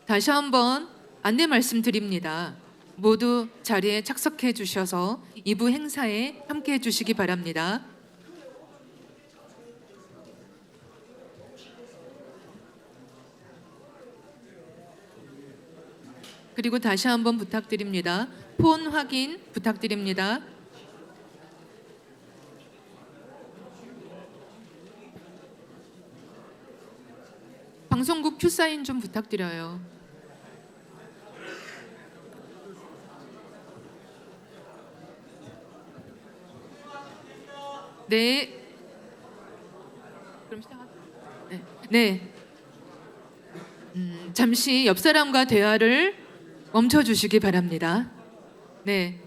다시 한번 안내 말씀드립니다. 모두 자리에 착석해 주셔서 2부 행사에 함께해 주시기 바랍니다. 그리고 다시 한번 부탁드립니다. 폰 확인 부탁드립니다. 방송국 큐사인 좀 부탁드려요. 네. 그럼 시작하죠. 네. 잠시 옆 사람과 대화를 멈춰 주시기 바랍니다. 네.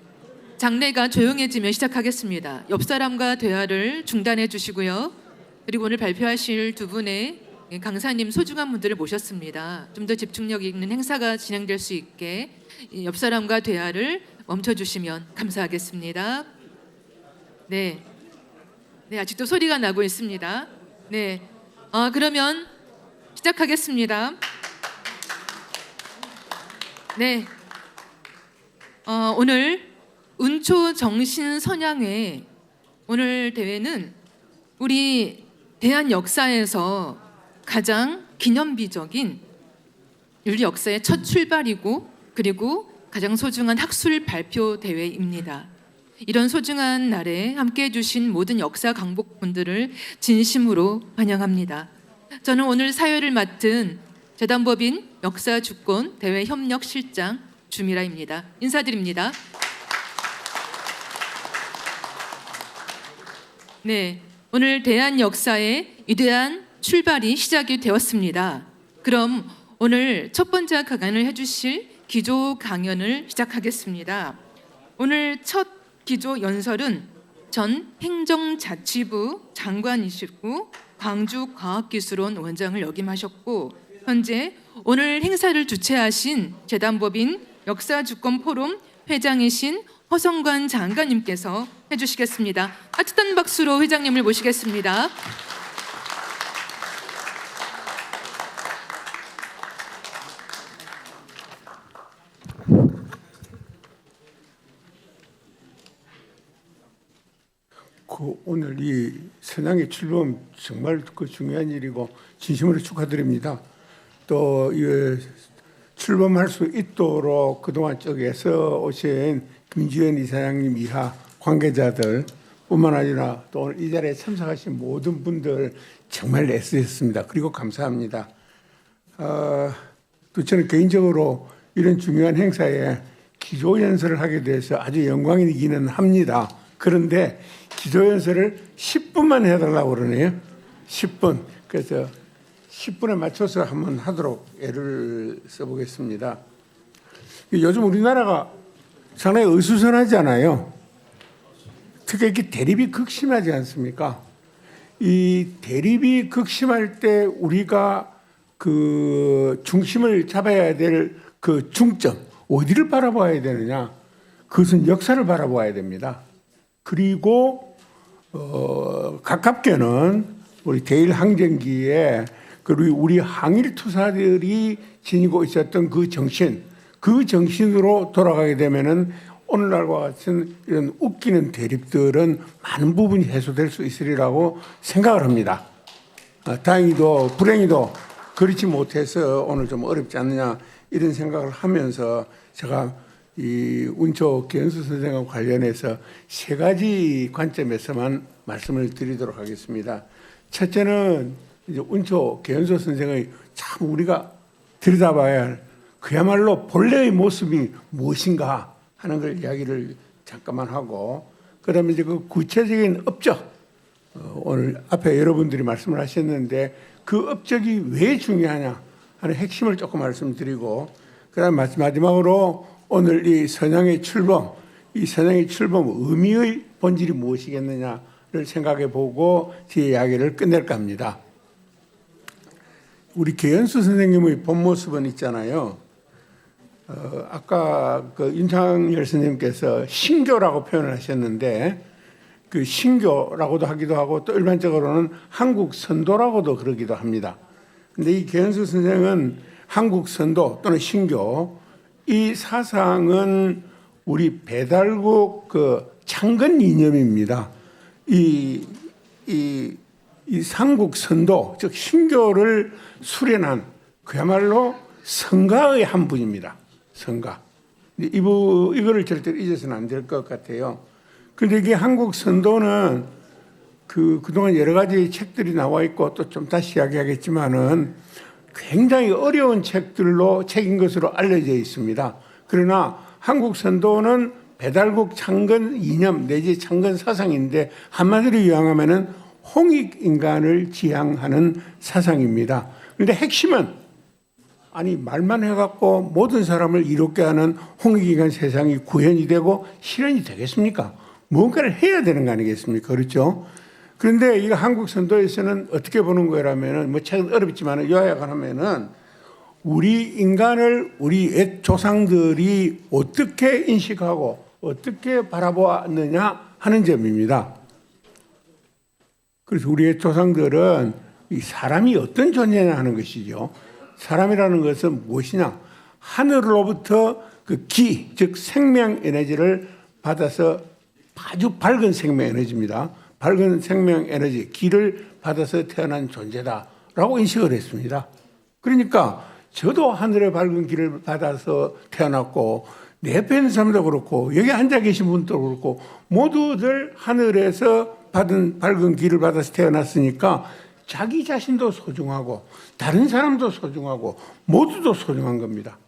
장례가 조용해지면 시작하겠습니다. 옆 사람과 대화를 중단해 주시고요. 그리고 오늘 발표하실 두 분의 강사님 소중한 분들을 모셨습니다. 좀 더 집중력 있는 행사가 진행될 수 있게 옆 사람과 대화를 멈춰 주시면 감사하겠습니다. 네. 네, 아직도 소리가 나고 있습니다. 네. 그러면 시작하겠습니다. 네. 오늘 운초 정신 선양회 오늘 대회는 우리 대한 역사에서 가장 기념비적인 윤리 역사의 첫 출발이고 그리고 가장 소중한 학술 발표 대회입니다. 이런 소중한 날에 함께해 주신 모든 역사 강복분들을 진심으로 환영합니다. 저는 오늘 사회를 맡은 재단법인 역사주권 대회 협력실장 주미라입니다. 인사드립니다. 네, 오늘 대한 역사의 위대한 출발이 시작이 되었습니다. 그럼 오늘 첫 번째 강연을 해주실 기조 강연을 시작하겠습니다. 오늘 첫 기조 연설은 전 행정자치부 장관이시고 광주과학기술원 원장을 역임하셨고 현재 오늘 행사를 주최하신 재단법인 역사주권포럼 회장이신 허성관 장관님께서 해주시겠습니다. 따뜻한 박수로 회장님을 모시겠습니다. 오늘 이 선양의 출범 정말 중요한 일이고 진심으로 축하드립니다. 또 출범할 수 있도록 그동안 쪽에서 오신 김지현 이사장님 이하 관계자들 뿐만 아니라 또 오늘 이 자리에 참석하신 모든 분들 정말 애쓰셨습니다. 그리고 감사합니다. 또 저는 개인적으로 이런 중요한 행사에 기조연설을 하게 돼서 아주 영광이기는 합니다. 그런데 기조연설을 10분만 해달라고 그러네요. 10분. 그래서 10분에 맞춰서 한번 하도록 애를 써보겠습니다. 요즘 우리나라가 상당히 어수선하잖아요. 특히 이렇게 대립이 극심하지 않습니까? 이 대립이 극심할 때 우리가 그 중심을 잡아야 될 그 중점, 어디를 바라봐야 되느냐? 그것은 역사를 바라봐야 됩니다. 그리고 가깝게는 우리 대일항쟁기에 그리고 우리 항일 투사들이 지니고 있었던 그 정신으로 돌아가게 되면은 오늘날과 같은 이런 웃기는 대립들은 많은 부분이 해소될 수 있으리라고 생각을 합니다. 다행히도 불행히도 그렇지 못해서 오늘 좀 어렵지 않느냐 이런 생각을 하면서 제가 이 운초 계연수 선생과 관련해서 세 가지 관점에서만 말씀을 드리도록 하겠습니다. 첫째는 이제 운초 계연수 선생의 참 우리가 들여다봐야 할 그야말로 본래의 모습이 무엇인가 하는 걸 이야기를 잠깐만 하고, 그다음에 이제 그 구체적인 업적, 오늘 앞에 여러분들이 말씀을 하셨는데 그 업적이 왜 중요하냐 하는 핵심을 조금 말씀드리고, 그다음 마지막으로 오늘 이 선양의 출범, 이 선양의 출범 의미의 본질이 무엇이겠느냐를 생각해 보고 제 이야기를 끝낼까 합니다. 우리 계연수 선생님의 본 모습은 있잖아요. 아까 그 윤창열 선생님께서 신교라고 표현을 하셨는데 그 신교라고도 하기도 하고 또 일반적으로는 한국 선도라고도 그러기도 합니다. 근데 이 계연수 선생은 한국 선도 또는 신교 이 사상은 우리 배달국 그 창건 이념입니다. 이 삼국 선도 즉 신교를 수련한 그야말로 성가의 한 분입니다. 성가. 이거를 절대로 잊어서는 안 될 것 같아요. 그런데 이게 한국 선도는 그동안 여러 가지 책들이 나와 있고 또 좀 다시 이야기하겠지만은 굉장히 어려운 책인 것으로 알려져 있습니다. 그러나 한국 선도는 배달국 창건 이념 내지 창건 사상인데 한마디로 요약하면은 홍익 인간을 지향하는 사상입니다. 그런데 핵심은 아니 말만 해갖고 모든 사람을 이롭게 하는 홍익 인간 세상이 구현이 되고 실현이 되겠습니까? 뭔가를 해야 되는 거 아니겠습니까? 그렇죠? 그런데 이거 한국 선도에서는 어떻게 보는 거라면은 뭐 책은 어렵지만 요약을 하면은 우리 인간을 우리 옛 조상들이 어떻게 인식하고 어떻게 바라보았느냐 하는 점입니다. 그래서 우리 옛 조상들은 이 사람이 어떤 존재냐 하는 것이죠. 사람이라는 것은 무엇이냐? 하늘로부터 그 기, 즉 생명 에너지를 받아서 아주 밝은 생명 에너지입니다. 밝은 생명 에너지, 기를 받아서 태어난 존재다라고 인식을 했습니다. 그러니까 저도 하늘의 밝은 기를 받아서 태어났고 내 옆에 있는 사람도 그렇고 여기 앉아 계신 분도 그렇고 모두들 하늘에서 받은 밝은 기를 받아서 태어났으니까 자기 자신도 소중하고 다른 사람도 소중하고 모두도 소중한 겁니다.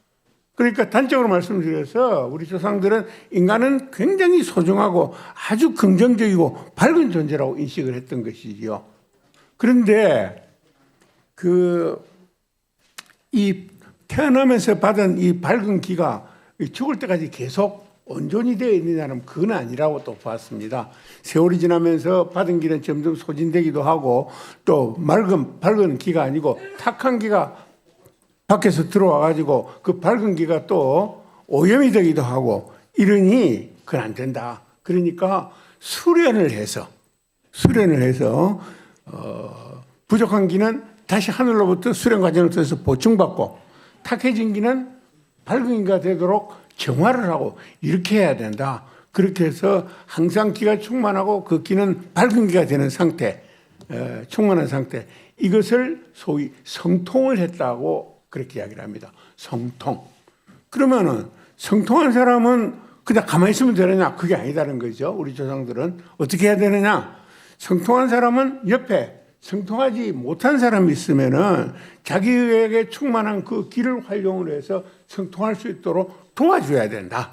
그러니까 단적으로 말씀드려서 우리 조상들은 인간은 굉장히 소중하고 아주 긍정적이고 밝은 존재라고 인식을 했던 것이지요. 그런데 이 태어나면서 받은 이 밝은 기가 죽을 때까지 계속 온전히 되어 있느냐는 그건 아니라고 또 봤습니다. 세월이 지나면서 받은 기는 점점 소진되기도 하고 또 밝은 기가 아니고 탁한 기가 밖에서 들어와 가지고 그 밝은 기가 또 오염이 되기도 하고 이러니 그건 안 된다. 그러니까 수련을 해서 부족한 기는 다시 하늘로부터 수련 과정을 통해서 보충받고 탁해진 기는 밝은 기가 되도록 정화를 하고 이렇게 해야 된다. 그렇게 해서 항상 기가 충만하고 그 기는 밝은 기가 되는 상태, 충만한 상태 이것을 소위 성통을 했다고 그렇게 이야기를 합니다. 성통. 그러면은 성통한 사람은 그냥 가만히 있으면 되느냐? 그게 아니다는 거죠. 우리 조상들은 어떻게 해야 되느냐? 성통한 사람은 옆에 성통하지 못한 사람이 있으면은 자기에게 충만한 그 기를 활용을 해서 성통할 수 있도록 도와줘야 된다.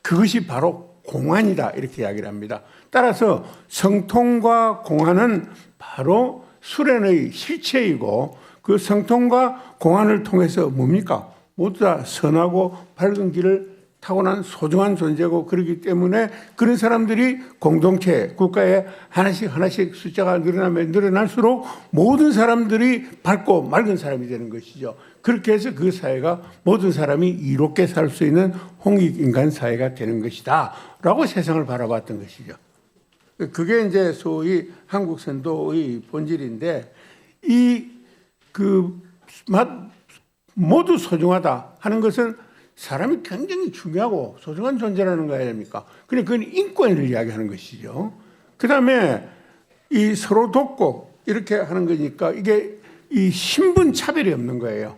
그것이 바로 공안이다. 이렇게 이야기를 합니다. 따라서 성통과 공안은 바로 수련의 실체이고 그 성통과 공안을 통해서 뭡니까? 모두 다 선하고 밝은 길을 타고난 소중한 존재고 그렇기 때문에 그런 사람들이 공동체, 국가에 하나씩 숫자가 늘어나면 늘어날수록 모든 사람들이 밝고 맑은 사람이 되는 것이죠. 그렇게 해서 그 사회가 모든 사람이 이롭게 살 수 있는 홍익인간 사회가 되는 것이다. 라고 세상을 바라봤던 것이죠. 그게 이제 소위 한국 선도의 본질인데 모두 소중하다 하는 것은 사람이 굉장히 중요하고 소중한 존재라는 거 아닙니까? 그건 인권을 이야기하는 것이죠. 그 다음에 이 서로 돕고 이렇게 하는 거니까 이게 이 신분 차별이 없는 거예요.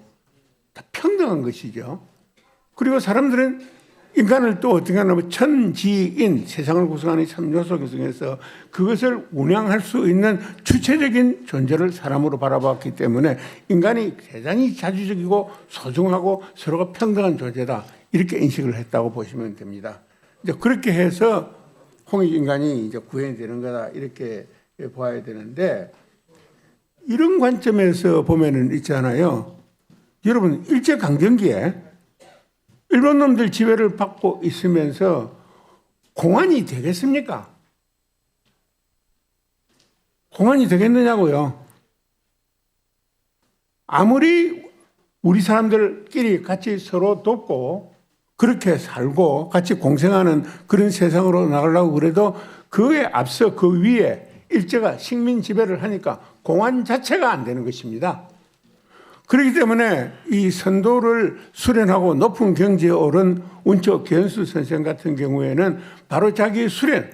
다 평등한 것이죠. 그리고 사람들은 인간을 또 어떻게 하냐면 천지인 세상을 구성하는 참 요소 중에서 그것을 운영할 수 있는 주체적인 존재를 사람으로 바라봤기 때문에 인간이 대단히 자주적이고 소중하고 서로가 평등한 존재다 이렇게 인식을 했다고 보시면 됩니다. 이제 그렇게 해서 홍익인간이 이제 구현이 되는 거다 이렇게 봐야 되는데 이런 관점에서 보면은 있잖아요. 여러분 일제강점기에 일본 놈들 지배를 받고 있으면서 공안이 되겠습니까? 공안이 되겠느냐고요. 아무리 우리 사람들끼리 같이 서로 돕고 그렇게 살고 같이 공생하는 그런 세상으로 나가려고 그래도 그에 앞서 그 위에 일제가 식민 지배를 하니까 공안 자체가 안 되는 것입니다. 그렇기 때문에 이 선도를 수련하고 높은 경지에 오른 운초 견수 선생 같은 경우에는 바로 자기 수련,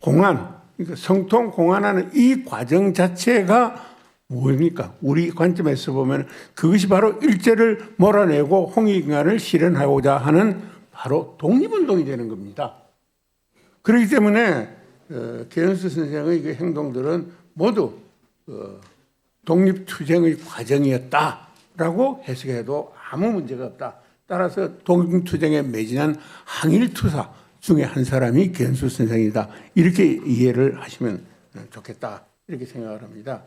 공안, 그러니까 성통 공안하는 이 과정 자체가 뭡니까? 우리 관점에서 보면 그것이 바로 일제를 몰아내고 홍익인간을 실현하고자 하는 바로 독립운동이 되는 겁니다. 그렇기 때문에 개연수 선생의 그 행동들은 모두 독립투쟁의 과정이었다라고 해석해도 아무 문제가 없다. 따라서 독립투쟁에 매진한 항일투사 중에 한 사람이 개연수 선생이다. 이렇게 이해를 하시면 좋겠다. 이렇게 생각을 합니다.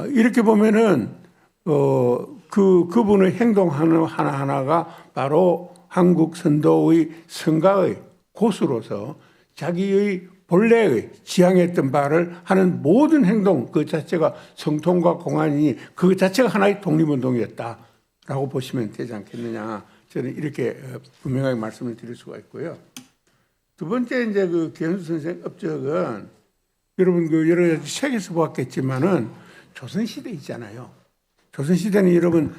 이렇게 보면은 그분의 행동 하나하나가 바로 한국 선도의 성가의 고수로서 자기의 본래의 지향했던 바를 하는 모든 행동 그 자체가 성통과 공안이니 그 자체가 하나의 독립운동이었다라고 보시면 되지 않겠느냐. 저는 이렇게 분명하게 말씀을 드릴 수가 있고요. 두 번째 이제 그 개연수 선생 업적은 여러분 그 여러 가지 책에서 보았겠지만은 조선시대 있잖아요. 조선시대는 여러분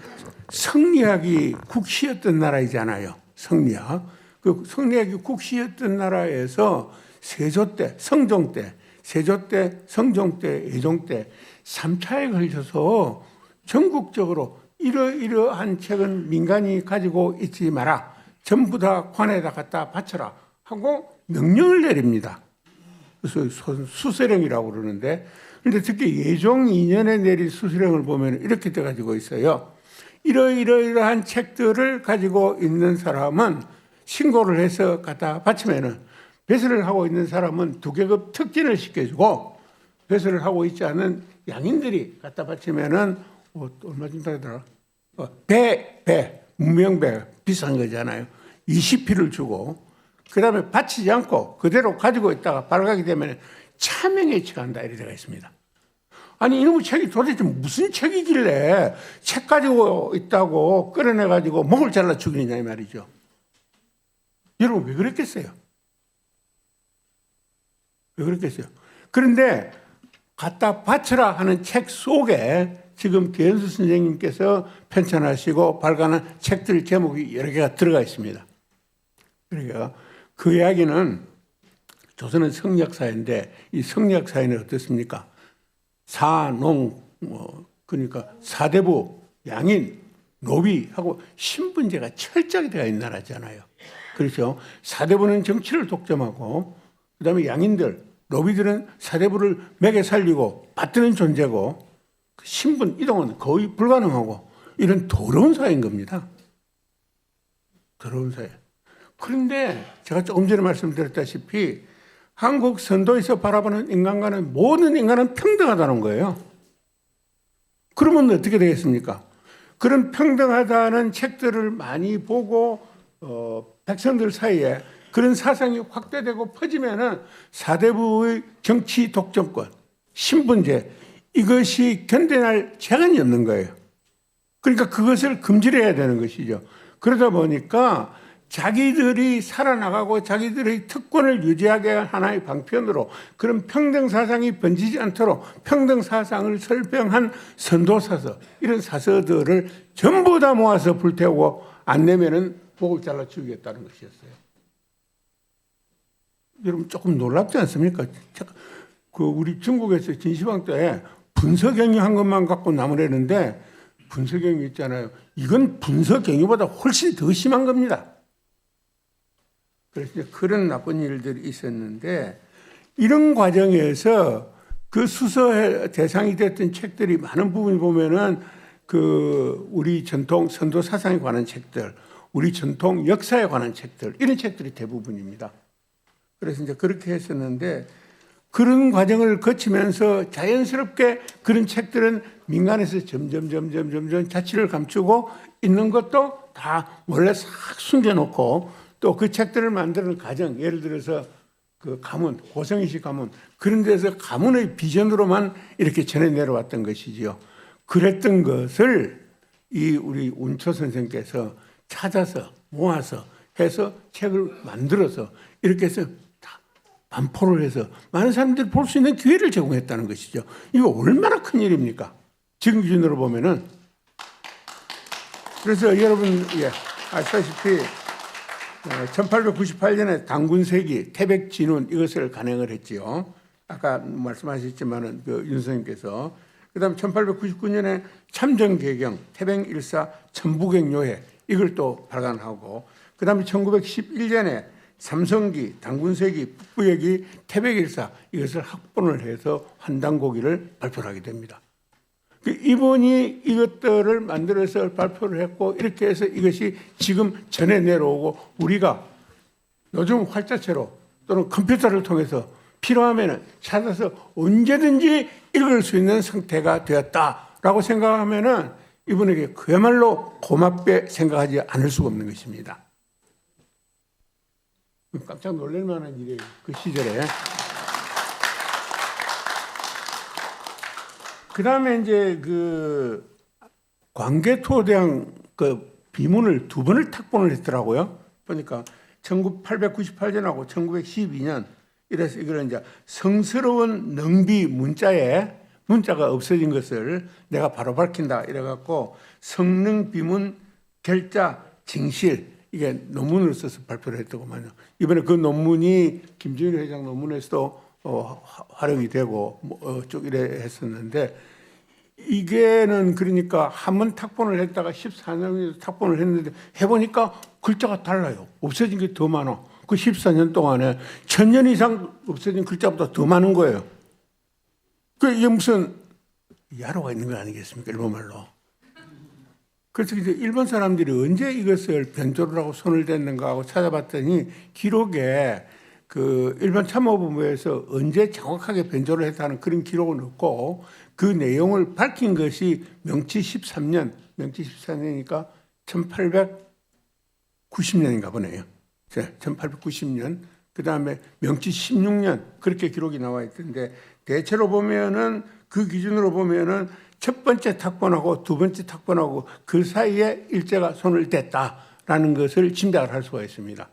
성리학이 국시였던 나라이잖아요. 성리학. 그 성리학이 국시였던 나라에서 세조 때, 성종 때, 세조 때, 성종 때, 예종 때 3차에 걸쳐서 전국적으로 이러이러한 책은 민간이 가지고 있지 마라. 전부 다 관에다 갖다 바쳐라 하고 명령을 내립니다. 그래서 수서령이라고 그러는데 그런데 특히 예종 2년에 내린 수서령을 보면 이렇게 돼 가지고 있어요. 이러이러한 책들을 가지고 있는 사람은 신고를 해서 갖다 바치면은 배설을 하고 있는 사람은 2계급 특진을 시켜주고 배설을 하고 있지 않은 양인들이 갖다 바치면은 얼마 준다 하더라? 문명배 비싼 거잖아요. 20피를 주고 그다음에 바치지 않고 그대로 가지고 있다가 발각이 되면 차명에 처한다 이렇게 되어 있습니다. 아니 이놈의 책이 도대체 무슨 책이길래 책 가지고 있다고 끌어내가지고 목을 잘라 죽이느냐 이 말이죠. 여러분 왜 그랬겠어요? 왜 그랬겠어요? 그런데 갖다 바쳐라 하는 책 속에 지금 개연수 선생님께서 편찬하시고 발간한 책들 제목이 여러 개가 들어가 있습니다. 그러니까 그 이야기는 조선은 성리학사회인데 이 성리학사회는 어떻습니까? 사농 그러니까 사대부, 양인, 노비하고 신분제가 철저하게 되어 있는 나라잖아요. 그렇죠? 사대부는 정치를 독점하고 그다음에 양인들, 노비들은 사대부를 매개 살리고 받드는 존재고 신분 이동은 거의 불가능하고 이런 더러운 사회인 겁니다. 더러운 사회. 그런데 제가 조금 전에 말씀드렸다시피 한국 선도에서 바라보는 인간과는 모든 인간은 평등하다는 거예요. 그러면 어떻게 되겠습니까? 그런 평등하다는 책들을 많이 보고 백성들 사이에 그런 사상이 확대되고 퍼지면은 사대부의 정치 독점권, 신분제 이것이 견뎌낼 재간이 없는 거예요. 그러니까 그것을 금지를 해야 되는 것이죠. 그러다 보니까 자기들이 살아나가고 자기들의 특권을 유지하게 한 하나의 방편으로 그런 평등 사상이 번지지 않도록 평등 사상을 설명한 선도사서 이런 사서들을 전부 다 모아서 불태우고 안 내면은 목을 잘라 죽이겠다는 것이었어요. 여러분 조금 놀랍지 않습니까? 그 우리 중국에서 진시황 때 분서경유한 것만 갖고 나무라는데 분서경유 있잖아요. 이건 분서경유보다 훨씬 더 심한 겁니다. 그래서 그런 나쁜 일들이 있었는데 이런 과정에서 그 수서 대상이 됐던 책들이 많은 부분이 보면은 그 우리 전통 선도 사상에 관한 책들, 우리 전통 역사에 관한 책들 이런 책들이 대부분입니다. 그래서 이제 그렇게 했었는데 그런 과정을 거치면서 자연스럽게 그런 책들은 민간에서 점점 자취를 감추고 있는 것도 다 원래 싹 숨겨놓고 또 그 책들을 만드는 과정, 예를 들어서 그 가문, 고성이식 가문 그런 데서 가문의 비전으로만 이렇게 전해 내려왔던 것이지요. 그랬던 것을 이 우리 운초 선생께서 찾아서 모아서 해서 책을 만들어서 이렇게 해서 반포를 해서 많은 사람들이 볼 수 있는 기회를 제공했다는 것이죠. 이거 얼마나 큰 일입니까? 지금 기준으로 보면은 그래서 여러분 아시다시피 1898년에 당군세기, 태백진운 이것을 간행을 했지요. 아까 말씀하셨지만은 그 윤선님께서 그다음 1899년에 참정개경, 태백일사, 천부객요회 이걸 또 발간하고 그다음에 1911년에 삼성기, 당군세기, 북부역이, 태백일사 이것을 합본을 해서 환단고기를 발표하게 됩니다. 이분이 이것들을 만들어서 발표를 했고 이렇게 해서 이것이 지금 전해 내려오고 우리가 요즘 활자체로 또는 컴퓨터를 통해서 필요하면 찾아서 언제든지 읽을 수 있는 상태가 되었다라고 생각하면은 이분에게 그야말로 고맙게 생각하지 않을 수가 없는 것입니다. 깜짝 놀랄 만한 일이에요. 그 시절에. 그 다음에 이제 그 광개토대왕 그 비문을 2번을 탁본을 했더라고요. 보니까 1898년하고 1912년 이래서 이걸 이제 성스러운 능비 문자가 없어진 것을 내가 바로 밝힌다 이래갖고 성능 비문 결자 징실 이게 논문을 써서 발표를 했더구만요. 이번에 그 논문이 김준일 회장 논문에서도 활용이 되고 쭉 이래 했었는데 이게는 그러니까 한 번 탁본을 했다가 14년에 탁본을 했는데 해보니까 글자가 달라요. 없어진 게 더 많아. 그 14년 동안에 1000년 이상 없어진 글자보다 더 많은 거예요. 이게 무슨 야로가 있는 거 아니겠습니까? 일본말로. 그래서 이제 일본 사람들이 언제 이것을 변조를 하고 손을 댔는가 하고 찾아봤더니 기록에 그 일본 참모본부에서 언제 정확하게 변조를 했다는 그런 기록은 없고 그 내용을 밝힌 것이 명치 13년이니까 1890년인가 보네요. 1890년. 그 다음에 명치 16년 그렇게 기록이 나와 있던데 대체로 보면은 그 기준으로 보면은 첫 번째 탁본하고 두 번째 탁본하고 그 사이에 일제가 손을 댔다라는 것을 짐작을 할 수가 있습니다.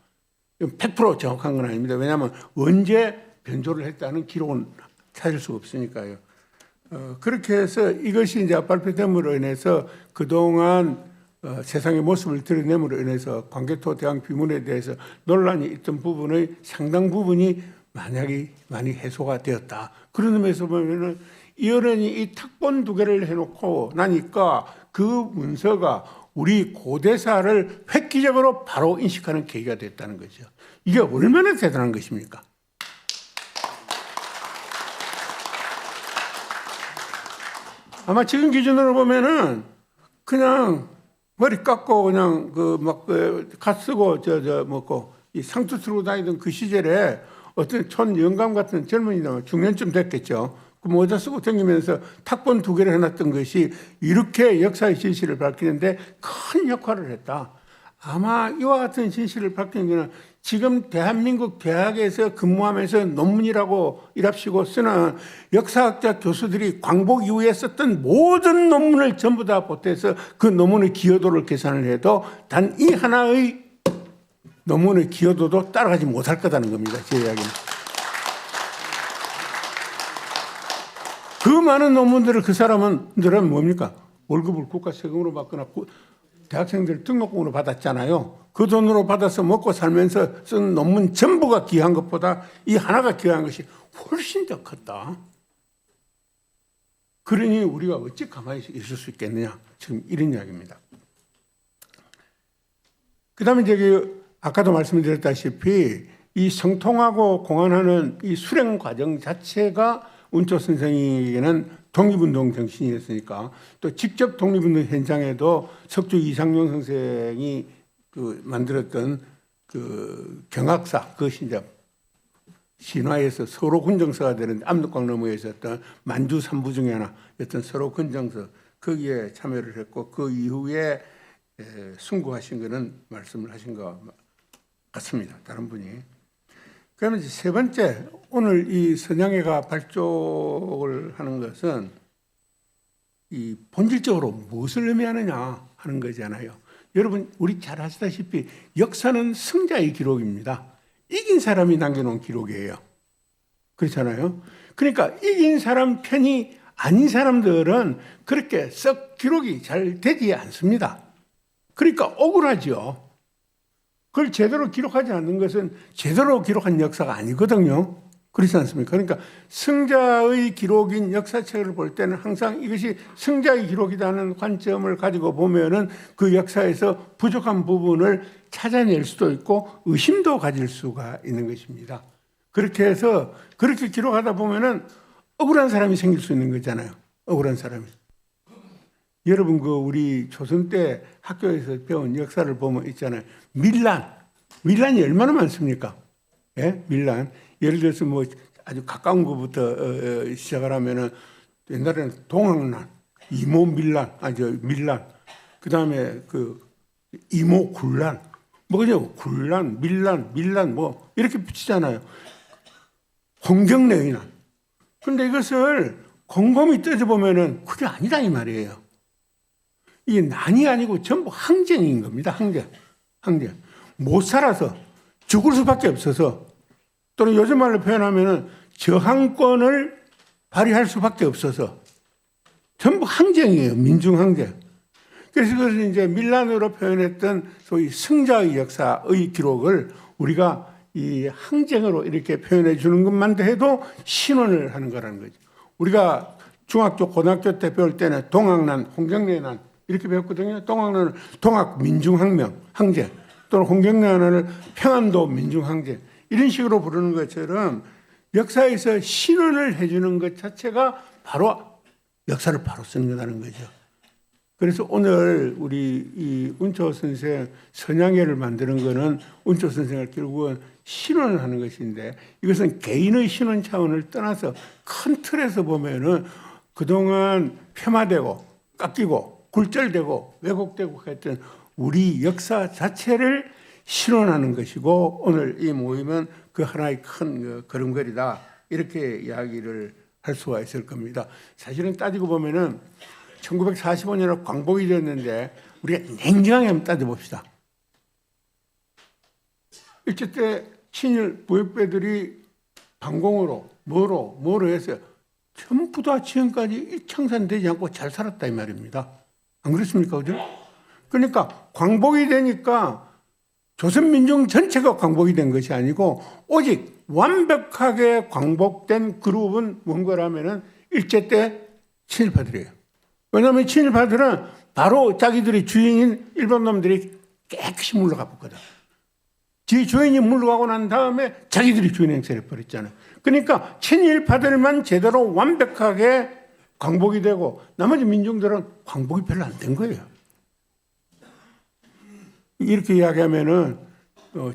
100% 정확한 건 아닙니다. 왜냐하면 언제 변조를 했다는 기록은 찾을 수가 없으니까요. 그렇게 해서 이것이 이제 발표됨으로 인해서 그동안 세상의 모습을 드러냄으로 인해서 광개토대왕 비문에 대해서 논란이 있던 부분의 상당 부분이 많이 해소가 되었다. 그런 의미에서 보면은 이어른이 이 탁본 2개를 해놓고 나니까 그 문서가 우리 고대사를 획기적으로 바로 인식하는 계기가 됐다는 거죠. 이게 얼마나 대단한 것입니까? 아마 지금 기준으로 보면은 그냥 머리 깎고 그냥 갓 쓰고 먹고 이 상투 틀고 다니던 그 시절에 어떤 촌영감 같은 젊은이들 중년쯤 됐겠죠. 그 모자 쓰고 다니면서 탁본 2개를 해놨던 것이 이렇게 역사의 진실을 밝히는데 큰 역할을 했다. 아마 이와 같은 진실을 밝히는 것은 지금 대한민국 대학에서 근무하면서 논문이라고 일합시고 쓰는 역사학자 교수들이 광복 이후에 썼던 모든 논문을 전부 다 보태서 그 논문의 기여도를 계산을 해도 단 이 하나의 논문의 기여도도 따라가지 못할 거다는 겁니다. 제 이야기는. 그 많은 논문들을 그 사람들은 뭡니까? 월급을 국가 세금으로 받거나 대학생들 등록금으로 받았잖아요. 그 돈으로 받아서 먹고 살면서 쓴 논문 전부가 귀한 것보다 이 하나가 귀한 것이 훨씬 더 컸다. 그러니 우리가 어찌 가만히 있을 수 있겠느냐. 지금 이런 이야기입니다. 그 다음에 아까도 말씀드렸다시피 이 성통하고 공안하는 이 수행 과정 자체가 운초 선생에게는 독립운동 정신이었으니까 또 직접 독립운동 현장에도 석주 이상용 선생이 만들었던 그 경학사 그것이 이제 신화에서 서로 군정서가 되는 압록강 너머에 있었던 만주 3부 중에 하나였던 서로 군정서 거기에 참여를 했고 그 이후에 순구하신 것은 말씀을 하신 것 같습니다. 다른 분이. 그러면 이제 세 번째, 오늘 이 선양회가 발족을 하는 것은 이 본질적으로 무엇을 의미하느냐 하는 거잖아요. 여러분, 우리 잘 아시다시피 역사는 승자의 기록입니다. 이긴 사람이 남겨놓은 기록이에요. 그렇잖아요. 그러니까 이긴 사람 편이 아닌 사람들은 그렇게 썩 기록이 잘 되지 않습니다. 그러니까 억울하죠. 그걸 제대로 기록하지 않는 것은 제대로 기록한 역사가 아니거든요. 그렇지 않습니까? 그러니까 승자의 기록인 역사책을 볼 때는 항상 이것이 승자의 기록이라는 관점을 가지고 보면은 그 역사에서 부족한 부분을 찾아낼 수도 있고 의심도 가질 수가 있는 것입니다. 그렇게 해서 그렇게 기록하다 보면은 억울한 사람이 생길 수 있는 거잖아요. 억울한 사람이. 여러분 그 우리 조선 때 학교에서 배운 역사를 보면 있잖아요. 밀란이 얼마나 많습니까? 예? 밀란. 예를 들어서 뭐 아주 가까운 것부터 시작을 하면은 옛날에는 동학난, 이모 밀란, 밀란. 그다음에 그 이모 굴란. 뭐 그죠? 굴란, 밀란 뭐 이렇게 붙이잖아요. 홍경래의 난. 근데 이것을 곰곰이 따져보면은 그게 아니다 이 말이에요. 이게 난이 아니고 전부 항쟁인 겁니다. 항쟁. 못 살아서 죽을 수밖에 없어서 또는 요즘 말로 표현하면은 저항권을 발휘할 수밖에 없어서 전부 항쟁이에요. 민중항쟁. 그래서 그것을 이제 밀란으로 표현했던 소위 승자의 역사의 기록을 우리가 이 항쟁으로 이렇게 표현해 주는 것만 해도 신원을 하는 거라는 거죠. 우리가 중학교, 고등학교 때 배울 때는 동학난, 홍경래난 이렇게 배웠거든요. 동학난은 동학 민중항명, 항쟁, 또는 홍경래난을 평안도 민중항쟁 이런 식으로 부르는 것처럼 역사에서 신원을 해주는 것 자체가 바로 역사를 바로 쓰는 거라는 거죠. 그래서 오늘 우리 이 운초 선생 선양회를 만드는 거는 운초 선생을 결국은 신원을 하는 것인데 이것은 개인의 신원 차원을 떠나서 큰 틀에서 보면은 그동안 폄하되고 깎이고 굴절되고 왜곡되고 했던 우리 역사 자체를 신원하는 것이고 오늘 이 모임은 그 하나의 큰 걸음걸이다 이렇게 이야기를 할 수가 있을 겁니다. 사실은 따지고 보면은 1945년에 광복이 됐는데 우리가 냉정하게 한번 따져봅시다. 일제 때 친일 부역배들이 방공으로 뭐로 해서 전부 다 지금까지 청산되지 않고 잘 살았다 이 말입니다. 안 그렇습니까? 그죠? 그러니까 광복이 되니까 조선민중 전체가 광복이 된 것이 아니고 오직 완벽하게 광복된 그룹은 뭔가라면은 일제 때 친일파들이에요. 왜냐하면 친일파들은 바로 자기들이 주인인 일본 놈들이 깨끗이 물러가 봤거든. 지 주인이 물러가고 난 다음에 자기들이 주인 행세를 벌였잖아요. 그러니까 친일파들만 제대로 완벽하게 광복이 되고 나머지 민중들은 광복이 별로 안 된 거예요. 이렇게 이야기하면은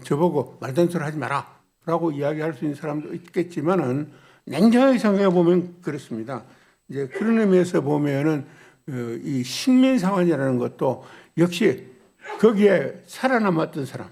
저보고 말도 안 소리 하지 마라 라고 이야기할 수 있는 사람도 있겠지만은 냉정하게 생각해 보면 그렇습니다. 이제 그런 의미에서 보면은 이 식민사관이라는 것도 역시 거기에 살아남았던 사람,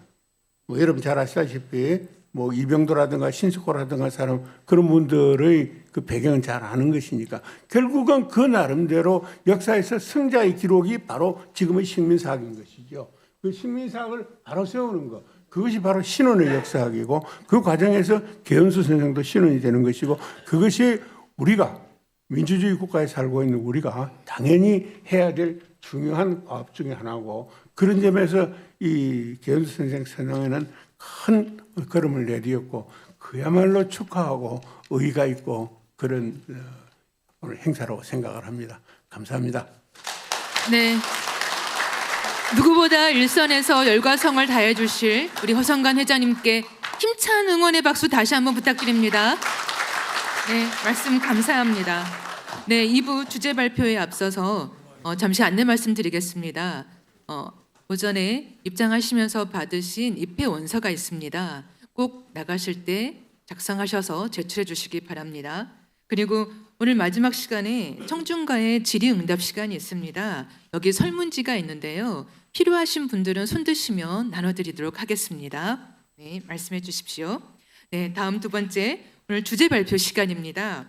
뭐 여러분 잘 아시다시피 뭐 이병도라든가 신숙호라든가 사람 그런 분들의 그 배경은 잘 아는 것이니까 결국은 그 나름대로 역사에서 승자의 기록이 바로 지금의 식민사학인 것이죠. 그 식민사학을 바로 세우는 것, 그것이 바로 신원의 역사학이고 그 과정에서 개연수 선생도 신원이 되는 것이고 그것이 우리가 민주주의 국가에 살고 있는 우리가 당연히 해야 될 중요한 과업 중에 하나고 그런 점에서 이 개연수 선생 선양에는 큰 걸음을 내디뎠고 그야말로 축하하고 의의가 있고 그런 오늘 행사라고 생각을 합니다. 감사합니다. 네. 누구보다 일선에서 열과 성을 다해 주실 우리 허성관 회장님께 힘찬 응원의 박수 다시 한번 부탁드립니다. 네, 말씀 감사합니다. 네, 2부 주제 발표에 앞서서 잠시 안내 말씀드리겠습니다. 오전에 입장하시면서 받으신 입회 원서가 있습니다. 꼭 나가실 때 작성하셔서 제출해 주시기 바랍니다. 그리고 오늘 마지막 시간에 청중과의 질의응답 시간이 있습니다. 여기 설문지가 있는데요. 필요하신 분들은 손 드시면 나눠드리도록 하겠습니다. 네, 말씀해 주십시오. 네, 다음 두 번째 오늘 주제 발표 시간입니다.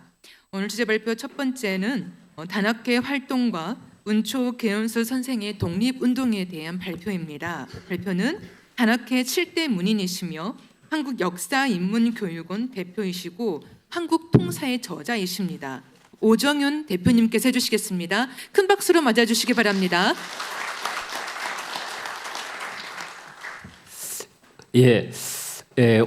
오늘 주제 발표 첫 번째는 단학회 활동과 운초 개연수 선생의 독립운동에 대한 발표입니다. 발표는 단학회 7대 문인이시며 한국역사인문교육원 대표이시고 한국통사의 저자이십니다. 오정윤 대표님께서 해주시겠습니다. 큰 박수로 맞아주시기 바랍니다. 예,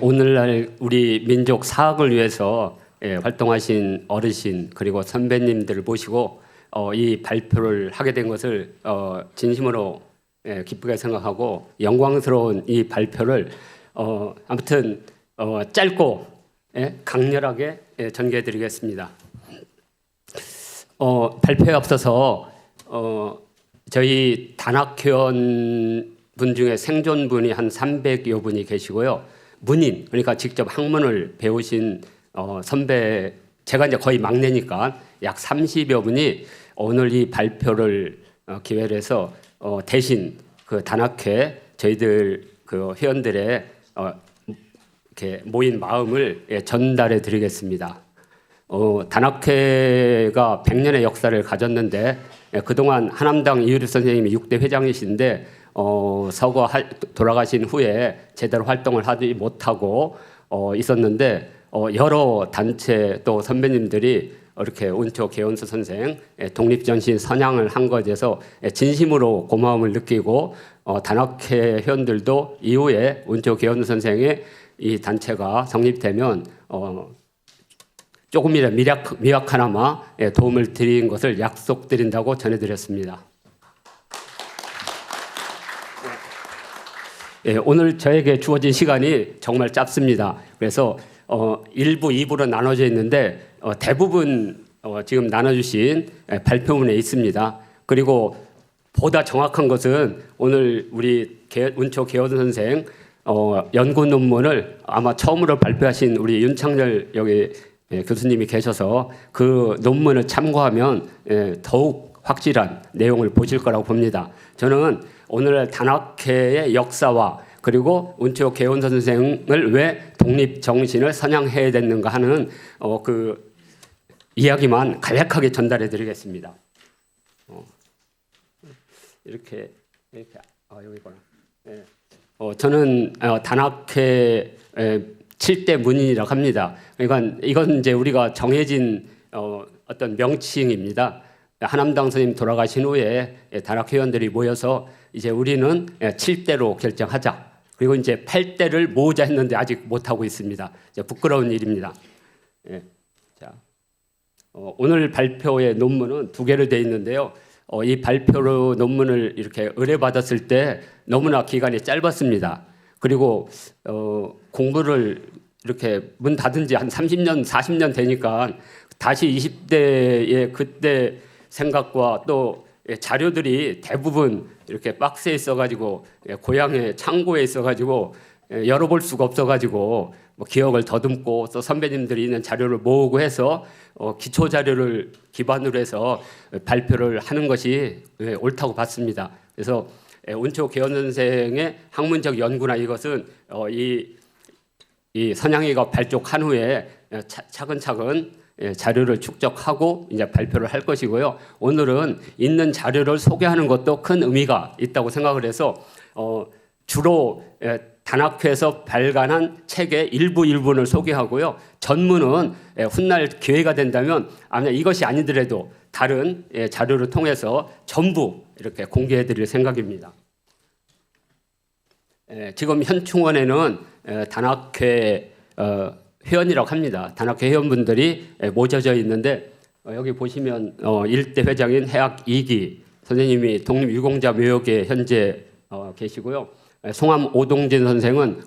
오늘날 우리 민족 사학을 위해서 활동하신 어르신 그리고 선배님들을 모시고 이 발표를 하게 된 것을 진심으로 기쁘게 생각하고 영광스러운 이 발표를 아무튼 짧고 강렬하게 전개해드리겠습니다. 발표에 앞서서 저희 단학회원 분 중에 생존분이 한 300여 분이 계시고요. 문인, 그러니까 직접 학문을 배우신 선배, 제가 이제 거의 막내니까 약 30여 분이 오늘 이 발표를 기회를 해서 대신 그 단학회 저희들 그 회원들의 이렇게 모인 마음을 전달해 드리겠습니다. 단학회가 100년의 역사를 가졌는데 그동안 하남당 이유리 선생님이 6대 회장이신데 돌아가신 후에 제대로 활동을 하지 못하고 있었는데 여러 단체 또 선배님들이 이렇게 운초 개원수 선생 독립전신 선양을 한 것에서 진심으로 고마움을 느끼고 단학회 회원들도 이후에 운초 개원수 선생의 이 단체가 성립되면 조금이라도 미약하나마 도움을 드린 것을 약속드린다고 전해드렸습니다. 오늘 저에게 주어진 시간이 정말 짧습니다. 그래서 1부, 2부로 나눠져 있는데 대부분 지금 나눠주신 발표문에 있습니다. 그리고 보다 정확한 것은 오늘 우리 운초 개원 선생 연구 논문을 아마 처음으로 발표하신 우리 윤창열 여기 교수님이 계셔서 그 논문을 참고하면 더욱 확실한 내용을 보실 거라고 봅니다. 저는 오늘 단학회의 역사와 그리고 운초 개원 선생을 왜 독립 정신을 선양해야 되는가 하는 그 이야기만 간략하게 전달해 드리겠습니다. 이렇게 여기구나. 저는 단학회 7대 문인이라고 합니다. 그러니까 이건 이제 우리가 정해진 어떤 명칭입니다. 하남당 선생님 돌아가신 후에 단학회원들이 모여서 이제 우리는 7대로 결정하자. 그리고 이제 8대를 모으자 했는데 아직 못하고 있습니다. 부끄러운 일입니다. 자, 오늘 발표의 논문은 2개로 되어 있는데요. 이 발표로 논문을 이렇게 의뢰받았을 때 너무나 기간이 짧았습니다. 그리고 공부를 이렇게 문 닫은 지 한 30년, 40년 되니까 다시 20대의 그때 생각과 또 자료들이 대부분 이렇게 박스에 있어가지고 고향의 창고에 있어가지고 열어볼 수가 없어가지고 뭐 기억을 더듬고 또 선배님들이 있는 자료를 모으고 해서 기초 자료를 기반으로 해서 발표를 하는 것이 옳다고 봤습니다. 그래서 운초 개원 선생의 학문적 연구나 이것은 이 선양이가 발족한 후에 차근차근 자료를 축적하고 이제 발표를 할 것이고요. 오늘은 있는 자료를 소개하는 것도 큰 의미가 있다고 생각을 해서 주로 단학회에서 발간한 책의 일부를 소개하고요. 전문은 훗날 기회가 된다면 아마 이것이 아니더라도 다른 자료를 통해서 전부 이렇게 공개해 드릴 생각입니다. 지금 현충원에는 단학회 회원이라고 합니다. 단학회 회원분들이 모셔져 있는데 여기 보시면 1대 회장인 해학 2기 선생님이 독립유공자 묘역에 현재 계시고요. 송암 오동진 선생은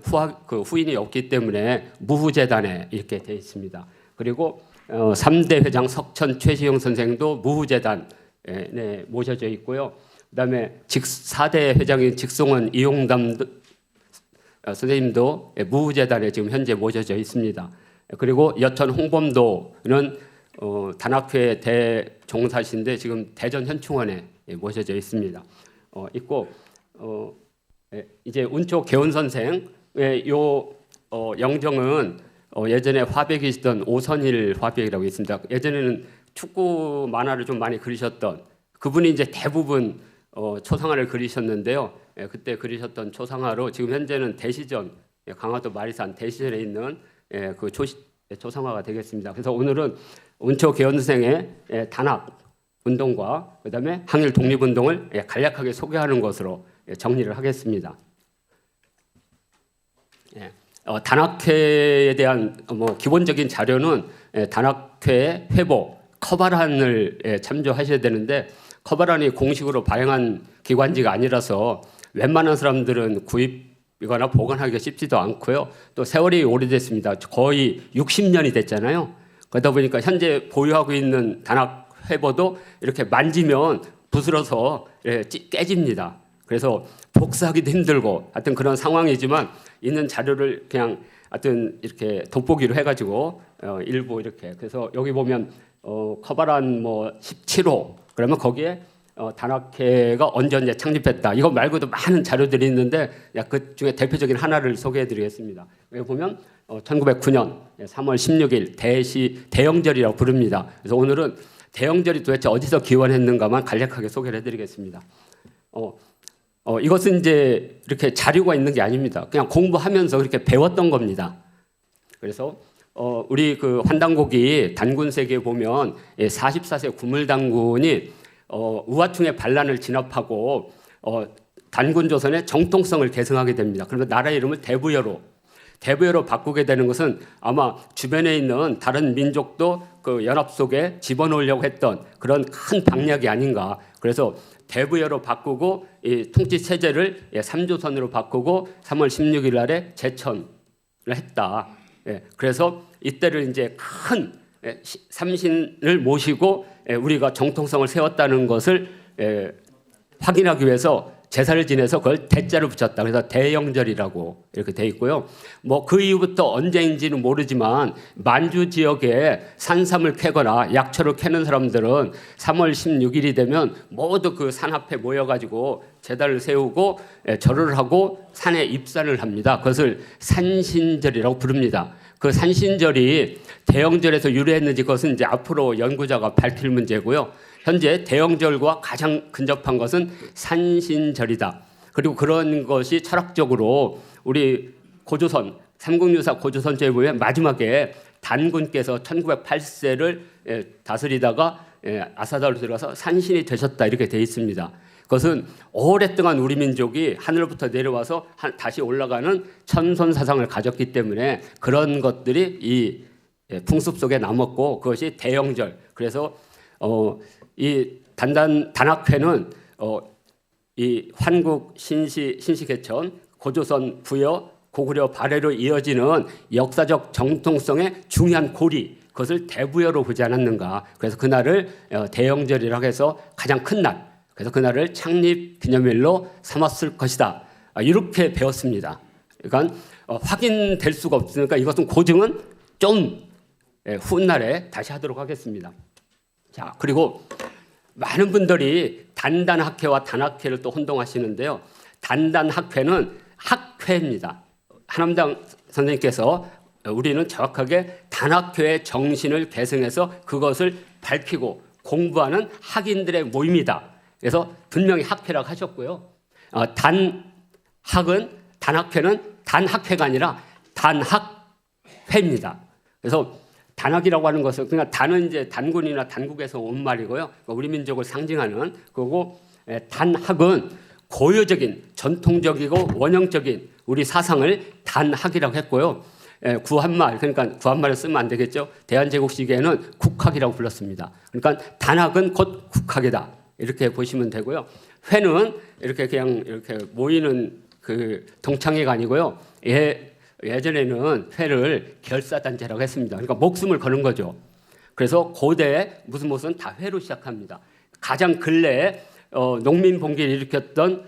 후인이 없기 때문에 무후재단에 이렇게 되어 있습니다. 그리고 3대 회장 석천 최시영 선생도 무후재단에 모셔져 있고요. 그다음에 4대 회장인 직송원 이용담 선생님도 무후재단에 지금 현재 모셔져 있습니다. 그리고 여천 홍범도는 단학회 대종사신데 지금 대전 현충원에 모셔져 있습니다. 있고 이제 운초 개원 선생의 요 영정은 예전에 화백이시던 오선일 화백이라고 있습니다. 예전에는 축구 만화를 좀 많이 그리셨던 그분이 이제 대부분 초상화를 그리셨는데요. 그때 그리셨던 초상화로 지금 현재는 대시전 강화도 마리산 대시전에 있는 그 초상화가 되겠습니다. 그래서 오늘은 운초 개원 선생의 단학 운동과 그다음에 항일 독립운동을 간략하게 소개하는 것으로 정리를 하겠습니다. 예. 단학회에 대한 기본적인 자료는 단학회 회보 커바란을 참조하셔야 되는데 커바란이 공식으로 발행한 기관지가 아니라서 웬만한 사람들은 구입이거나 보관하기가 쉽지도 않고요. 또 세월이 오래됐습니다. 거의 60년이 됐잖아요. 그러다 보니까 현재 보유하고 있는 단학 회보도 이렇게 만지면 부스러서 깨집니다. 그래서 복사하기도 힘들고 하여튼 그런 상황이지만 있는 자료를 그냥 하여튼 이렇게 돋보기로 해가지고 일부 이렇게 그래서 여기 보면 커바란 17호 그러면 거기에 단학회가 언제 창립했다 이거 말고도 많은 자료들이 있는데 그 중에 대표적인 하나를 소개해드리겠습니다. 여기 보면 1909년 3월 16일 대영절이라고 부릅니다. 그래서 오늘은 대영절이 도대체 어디서 기원했는가만 간략하게 소개를 해드리겠습니다. 이것은 이제 이렇게 자료가 있는 게 아닙니다. 그냥 공부하면서 그렇게 배웠던 겁니다. 그래서 우리 그 환단곡이 단군세계에 보면 44세 구물단군이 우화충의 반란을 진압하고 단군조선의 정통성을 계승하게 됩니다. 그러면 나라 이름을 대부여로 바꾸게 되는 것은 아마 주변에 있는 다른 민족도 그 연합 속에 집어넣으려고 했던 그런 큰 방략이 아닌가. 그래서 대부여로 바꾸고 이 통치 체제를 3조선으로 바꾸고 3월 16일 날에 제천을 했다. 그래서 이때를 이제 큰 삼신을 모시고 우리가 정통성을 세웠다는 것을 확인하기 위해서 제사를 지내서 그걸 대자를 붙였다. 그래서 대영절이라고 이렇게 돼 있고요. 그 이후부터 언제인지는 모르지만 만주 지역에 산삼을 캐거나 약초를 캐는 사람들은 3월 16일이 되면 모두 그 산 앞에 모여가지고 제단을 세우고 절을 하고 산에 입산을 합니다. 그것을 산신절이라고 부릅니다. 그 산신절이 대영절에서 유래했는지 그것은 이제 앞으로 연구자가 밝힐 문제고요. 현재 대영절과 가장 근접한 것은 산신절이다. 그리고 그런 것이 철학적으로 우리 고조선 삼국유사 고조선제에 보면 마지막에 단군께서 1908세를 다스리다가 아사다로 들어가서 산신이 되셨다 이렇게 돼 있습니다. 그것은 오랫동안 우리 민족이 하늘부터 내려와서 다시 올라가는 천손 사상을 가졌기 때문에 그런 것들이 이 풍습 속에 남았고 그것이 대영절. 그래서 이 단학회는 이 환국 신시개천 고조선 부여 고구려 발해로 이어지는 역사적 정통성의 중요한 고리 그것을 대부여로 보지 않았는가. 그래서 그날을 대영절이라고 해서 가장 큰 날. 그래서 그날을 창립 기념일로 삼았을 것이다. 이렇게 배웠습니다. 그러니까 확인될 수가 없으니까 이것은 고증은 좀 훗날에 다시 하도록 하겠습니다. 자, 그리고 많은 분들이 단단학회와 단학회를 또 혼동하시는데요. 단단학회는 학회입니다. 한남당 선생님께서 우리는 정확하게 단학회의 정신을 계승해서 그것을 밝히고 공부하는 학인들의 모임이다. 그래서 분명히 학회라고 하셨고요. 단학회는 단학회가 아니라 단학회입니다. 그래서 단학이라고 하는 것은 그러니까 단은 이제 단군이나 단국에서 온 말이고요. 그러니까 우리 민족을 상징하는 거고 단학은 고유적인 전통적이고 원형적인 우리 사상을 단학이라고 했고요. 구한말 그러니까 구한말을 쓰면 안 되겠죠. 대한제국 시기에는 국학이라고 불렀습니다. 그러니까 단학은 곧 국학이다 이렇게 보시면 되고요. 회는 이렇게 그냥 이렇게 모이는 그 동창회가 아니고요. 예전에는 회를 결사단체라고 했습니다. 그러니까 목숨을 거는 거죠. 그래서 고대 무슨 다 회로 시작합니다. 가장 근래에 농민 봉기를 일으켰던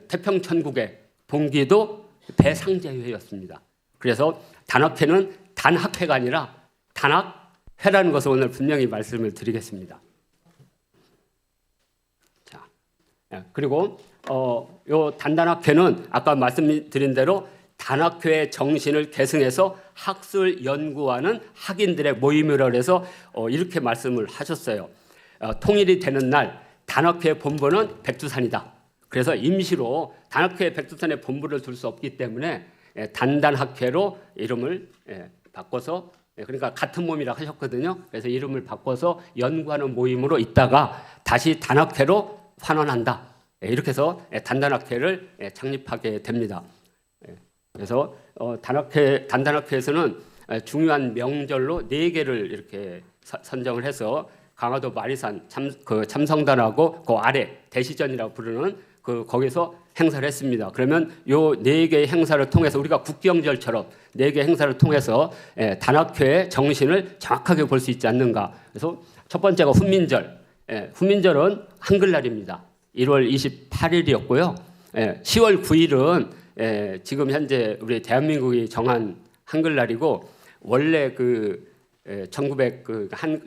태평천국의 봉기도 배상제회였습니다. 그래서 단학회는 단학회가 아니라 단학회라는 것을 오늘 분명히 말씀을 드리겠습니다. 자, 그리고 요 단단학회는 아까 말씀드린 대로 단학회의 정신을 계승해서 학술 연구하는 학인들의 모임이라고 해서 이렇게 말씀을 하셨어요. 통일이 되는 날 단학회 본부는 백두산이다. 그래서 임시로 단학회 백두산에 본부를 둘 수 없기 때문에 단단학회로 이름을 바꿔서 그러니까 같은 몸이라고 하셨거든요. 그래서 이름을 바꿔서 연구하는 모임으로 있다가 다시 단학회로 환원한다. 이렇게 해서 단단학회를 창립하게 됩니다. 그래서 단단학회에서는 중요한 명절로 4개를 이렇게 선정을 해서 강화도 마리산 참성단하고 그 아래 대시전이라고 부르는 거기서 행사를 했습니다. 그러면 요 4개의 행사를 통해서 우리가 국경절처럼 4개 행사를 통해서 단학회의 정신을 정확하게 볼 수 있지 않는가. 그래서 첫 번째가 훈민절. 훈민절은 한글날입니다. 1월 28일이었고요. 10월 9일은 지금 현재 우리 대한민국이 정한 한글날이고 원래 1900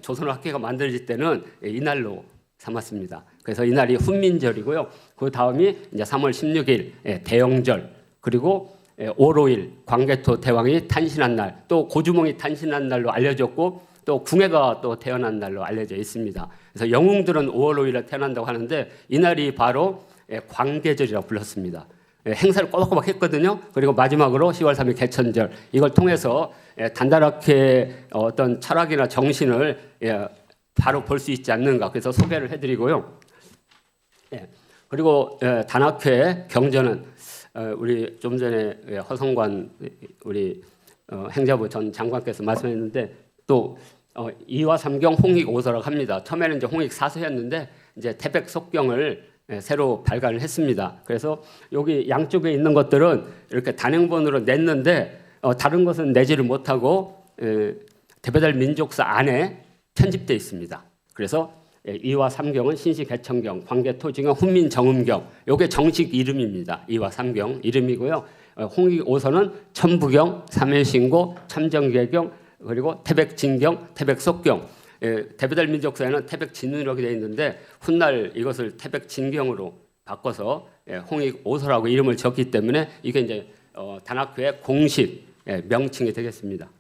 조선학회가 만들어질 때는 이날로 삼았습니다. 그래서 이날이 훈민절이고요. 그 다음이 이제 3월 16일 대영절, 그리고 5월 5일 광개토 대왕이 탄신한 날, 또 고주몽이 탄신한 날로 알려졌고 또 궁예가 또 태어난 날로 알려져 있습니다. 그래서 영웅들은 5월 5일에 태어난다고 하는데 이날이 바로 광계절이라고 불렀습니다. 행사를 꼬박꼬박 했거든요. 그리고 마지막으로 10월 3일 개천절, 이걸 통해서 단단하게 어떤 철학이나 정신을 바로 볼 수 있지 않는가. 그래서 소개를 해드리고요. 그리고 단학회 경전은 우리 좀 전에 허성관 우리 행자부 전 장관께서 말씀했는데 또 2화 3경 홍익 5서라고 합니다. 처음에는 이제 홍익 4서였는데 이제 태백 속경을 새로 발간을 했습니다. 그래서 여기 양쪽에 있는 것들은 이렇게 단행본으로 냈는데 다른 것은 내지를 못하고 대배달 민족사 안에 편집되어 있습니다. 그래서 2화 3경은 신시개천경, 광개토징경, 훈민정음경, 이게 정식 이름입니다. 2화 3경 이름이고요. 홍익 5서는 천부경, 삼일신고, 참정계경, 그리고 태백진경, 태백속경. 대배달 민족사에는 태백진이라고 되어 있는데 훗날 이것을 태백진경으로 바꿔서 홍익 5서라고 이름을 지었기 때문에 이게 이제 단학회의 공식 명칭이 되겠습니다.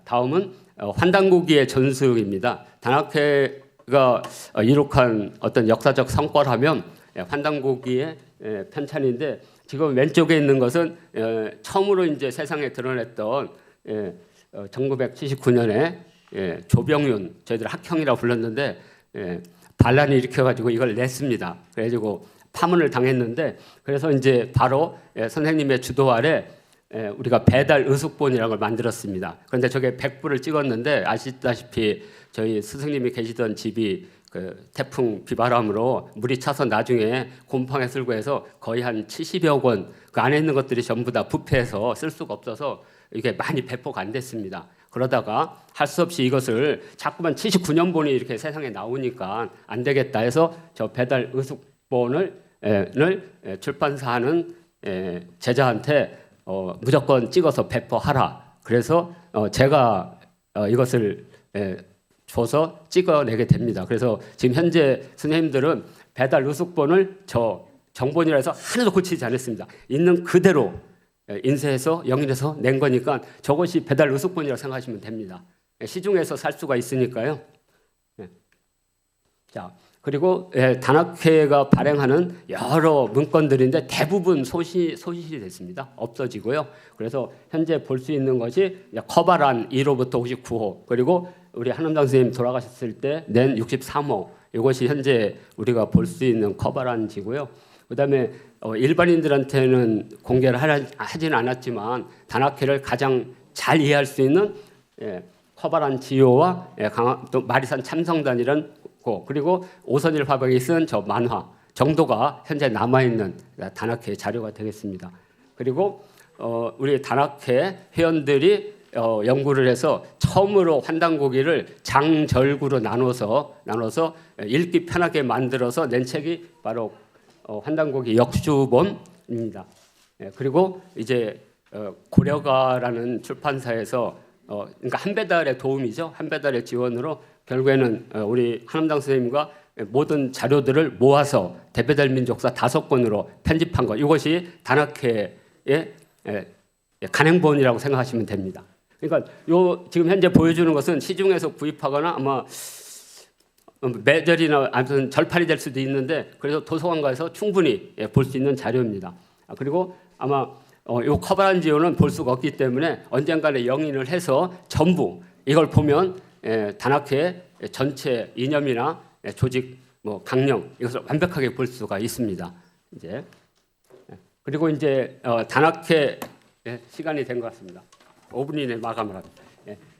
다음은 환단고기의 전승입니다. 단학회가 이룩한 어떤 역사적 성과라면 환단고기의 편찬인데 지금 왼쪽에 있는 것은 처음으로 이제 세상에 드러냈던 1979년에 조병윤, 저희들 학형이라고 불렀는데 반란을 일으켜가지고 이걸 냈습니다. 그래가지고 파문을 당했는데 그래서 이제 바로 선생님의 주도 아래 우리가 배달 의숙본이라는 걸 만들었습니다. 그런데 저게 100부를 찍었는데 아시다시피 저희 스승님이 계시던 집이 태풍 비바람으로 물이 차서 나중에 곰팡이 쓸고 해서 거의 한 70여 권 그 안에 있는 것들이 전부 다 부패해서 쓸 수가 없어서 이게 많이 배포가 안 됐습니다. 그러다가 할 수 없이 이것을 자꾸만 79년본이 이렇게 세상에 나오니까 안 되겠다 해서 저 배달 의숙본을 출판사하는 제자한테 무조건 찍어서 배포하라. 그래서 제가 이것을 줘서 찍어내게 됩니다. 그래서 지금 현재 선생님들은 배달 의숙본을 저 정본이라 해서 하나도 고치지 않았습니다. 있는 그대로 인쇄해서 영인해서 낸 거니까 저것이 배달 의숙본이라고 생각하시면 됩니다. 시중에서 살 수가 있으니까요. 자, 그리고 단학회가 발행하는 여러 문건들인데 대부분 소실이 됐습니다. 없어지고요. 그래서 현재 볼 수 있는 것이 커바란 1호부터 59호, 그리고 우리 한남당 선생님 돌아가셨을 때 낸 63호, 이것이 현재 우리가 볼 수 있는 커바란지고요. 그다음에 일반인들한테는 공개를 하지는 않았지만 단학회를 가장 잘 이해할 수 있는 커바란 지효와 또 마리산 참성단이라는 거, 그리고 오선일 화백이 쓴 저 만화 정도가 현재 남아있는 단학회 자료가 되겠습니다. 그리고 우리 단학회 회원들이 연구를 해서 처음으로 환단고기를 장절구로 나눠서 읽기 편하게 만들어서 낸 책이 바로 환단고기 역주본입니다. 그리고 이제 고려가라는 출판사에서 그러니까 한배달의 도움이죠. 한배달의 지원으로 결국에는 우리 한남당 선생님과 모든 자료들을 모아서 대배달 민족사 5권으로 편집한 것. 이것이 단학회의 간행본이라고 생각하시면 됩니다. 그러니까 요 지금 현재 보여주는 것은 시중에서 구입하거나 아마 매절이나 아무튼 절판이 될 수도 있는데 그래서 도서관 가서 충분히 볼 수 있는 자료입니다. 그리고 아마 요 커버란 지호는 볼 수가 없기 때문에 언젠가는 영인을 해서 전부 이걸 보면 단학회 전체 이념이나 조직 강령 이것을 완벽하게 볼 수가 있습니다. 이제 그리고 이제 단학회 시간이 된 것 같습니다. 5분 이내 마감을 합니다.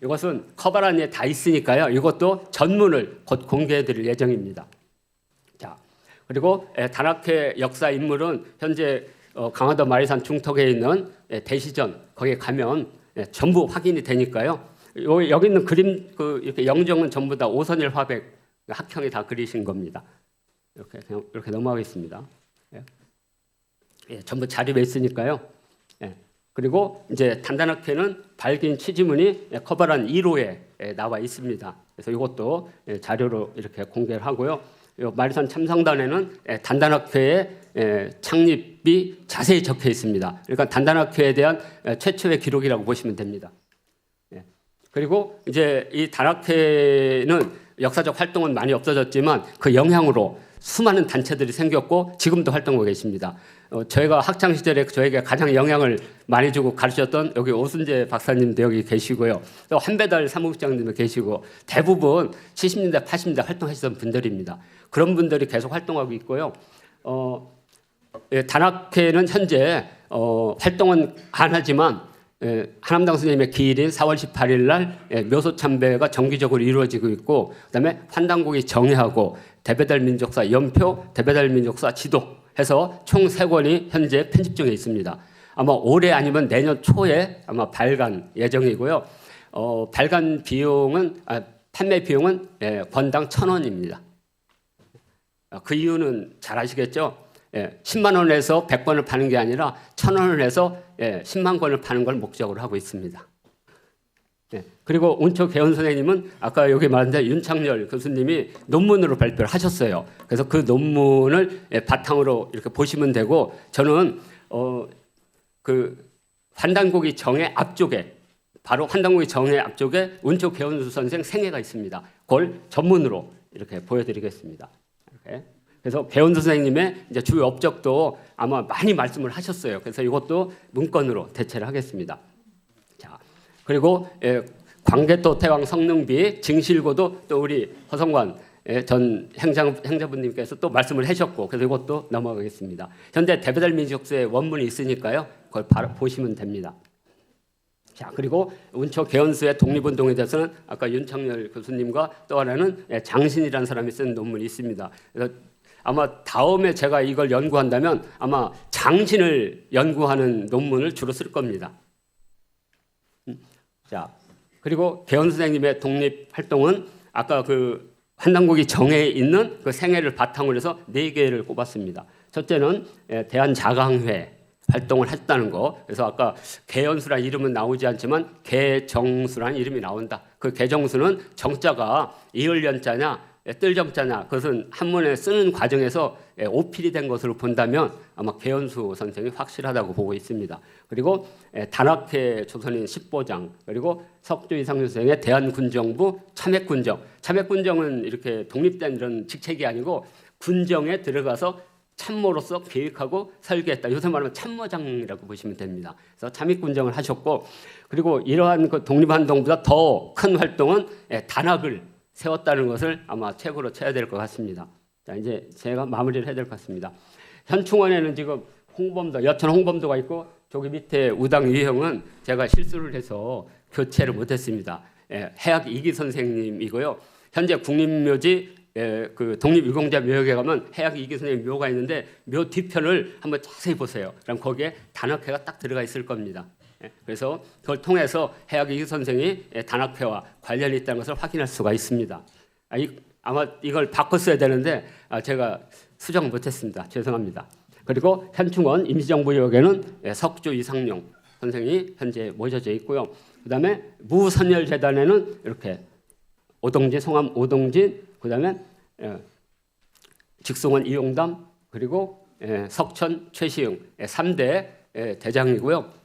이것은 커버란에 다 있으니까요. 이것도 전문을 곧 공개해드릴 예정입니다. 자, 그리고 단학회 역사 인물은 현재 강화도 마리산 중턱에 있는 대시전 거기에 가면 전부 확인이 되니까요. 여기 있는 그림 이렇게 영정은 전부 다 오선일 화백 학형이 다 그리신 겁니다. 이렇게 넘어가겠습니다. 전부 자료에 있으니까요. 그리고 이제 단단학회는 발긴 취지문이 커버란 1호에 나와 있습니다. 그래서 이것도 자료로 이렇게 공개를 하고요. 마리산 참성단에는 단단학회의 창립이 자세히 적혀 있습니다. 그러니까 단단학회에 대한 최초의 기록이라고 보시면 됩니다. 그리고 이제 이 단학회는 역사적 활동은 많이 없어졌지만 그 영향으로 수많은 단체들이 생겼고 지금도 활동하고 계십니다. 저희가 학창 시절에 저에게 가장 영향을 많이 주고 가르쳤던 여기 오순재 박사님도 여기 계시고요. 또 한배달 사무국장님도 계시고 대부분 70년대, 80년대 활동하시던 분들입니다. 그런 분들이 계속 활동하고 있고요. 단학회는 현재 활동은 안 하지만 한남당 선생님의 기일인 4월 18일 날 묘소 참배가 정기적으로 이루어지고 있고 그다음에 환단곡이 정회하고 대배달 민족사 연표, 대배달 민족사 지도 해서 총 3권이 현재 편집 중에 있습니다. 아마 올해 아니면 내년 초에 아마 발간 예정이고요. 발간 비용은 판매 비용은 권당 1,000원입니다. 그 이유는 잘 아시겠죠? 10만 원에서 100권을 파는 게 아니라 1,000원을 해서 10만 권을 파는 걸 목적으로 하고 있습니다. 그리고 운초 개원 선생님은 아까 여기 말한 윤창열 교수님이 논문으로 발표를 하셨어요. 그래서 그 논문을 바탕으로 이렇게 보시면 되고 저는 그 환단고기 정회 앞쪽에 바로 환단고기 정회 앞쪽에 운초 개원 선생 생애가 있습니다. 그걸 전문으로 이렇게 보여드리겠습니다. 이렇게. 그래서 개원 선생님의 이제 주요 업적도 아마 많이 말씀을 하셨어요. 그래서 이것도 문건으로 대체를 하겠습니다. 자, 그리고 광개토 태왕 성능비 증실고도 또 우리 허성관 전 행자분님께서 또 말씀을 하셨고 그래서 이것도 넘어가겠습니다. 현재 대배달 민족수의 원문이 있으니까요. 그걸 바로 보시면 됩니다. 자, 그리고 운초 개헌수의 독립운동에 대해서는 아까 윤창열 교수님과 또 하나는 장신이라는 사람이 쓴 논문이 있습니다. 그래서 아마 다음에 제가 이걸 연구한다면 아마 장신을 연구하는 논문을 주로 쓸 겁니다. 자, 그리고 개헌 선생님의 독립 활동은 아까 그 환단고기 정회에 있는 그 생애를 바탕으로 해서 4개를 꼽았습니다. 첫째는 대한자강회 활동을 했다는 거. 그래서 아까 개연수란 이름은 나오지 않지만 개정수란 이름이 나온다. 그 개정수는 정자가 이을련자냐 뜰정자냐 그것은 한문에 쓰는 과정에서 오필이 된 것으로 본다면 아마 개연수 선생이 확실하다고 보고 있습니다. 그리고 단학회 조선인 10보장 그리고 석조 이상윤 선생의 대한군정부 참액군정. 참액군정은 이렇게 독립된 이런 직책이 아니고 군정에 들어가서 참모로서 계획하고 설계했다. 요새 말하면 참모장이라고 보시면 됩니다. 그래서 참익군정을 하셨고 그리고 이러한 그 독립운동보다 더 큰 활동은 단학을 세웠다는 것을 아마 책으로 쳐야 될 것 같습니다. 자, 이제 제가 마무리를 해야 될 것 같습니다. 현충원에는 지금 홍범도, 여천 홍범도가 있고 저기 밑에 우당 유형은 제가 실수를 해서 교체를 못했습니다. 해학 이기 선생님이고요. 현재 국립묘지 그 독립유공자 묘역에 가면 해학 이기 선생님 묘가 있는데 묘 뒤편을 한번 자세히 보세요. 그럼 거기에 단학회가 딱 들어가 있을 겁니다. 그래서 그걸 통해서 해학 이기 선생이 단학회와 관련이 있다는 것을 확인할 수가 있습니다. 아마 이걸 바꿨어야 되는데 제가 수정 못했습니다. 죄송합니다. 그리고 현충원 임시정부역에는 석조 이상용 선생이 현재 모셔져 있고요. 그다음에 무선열재단에는 이렇게 오동진, 성함 오동진, 그다음에 직송원 이용담 그리고 석천 최시흥 3대 대장이고요.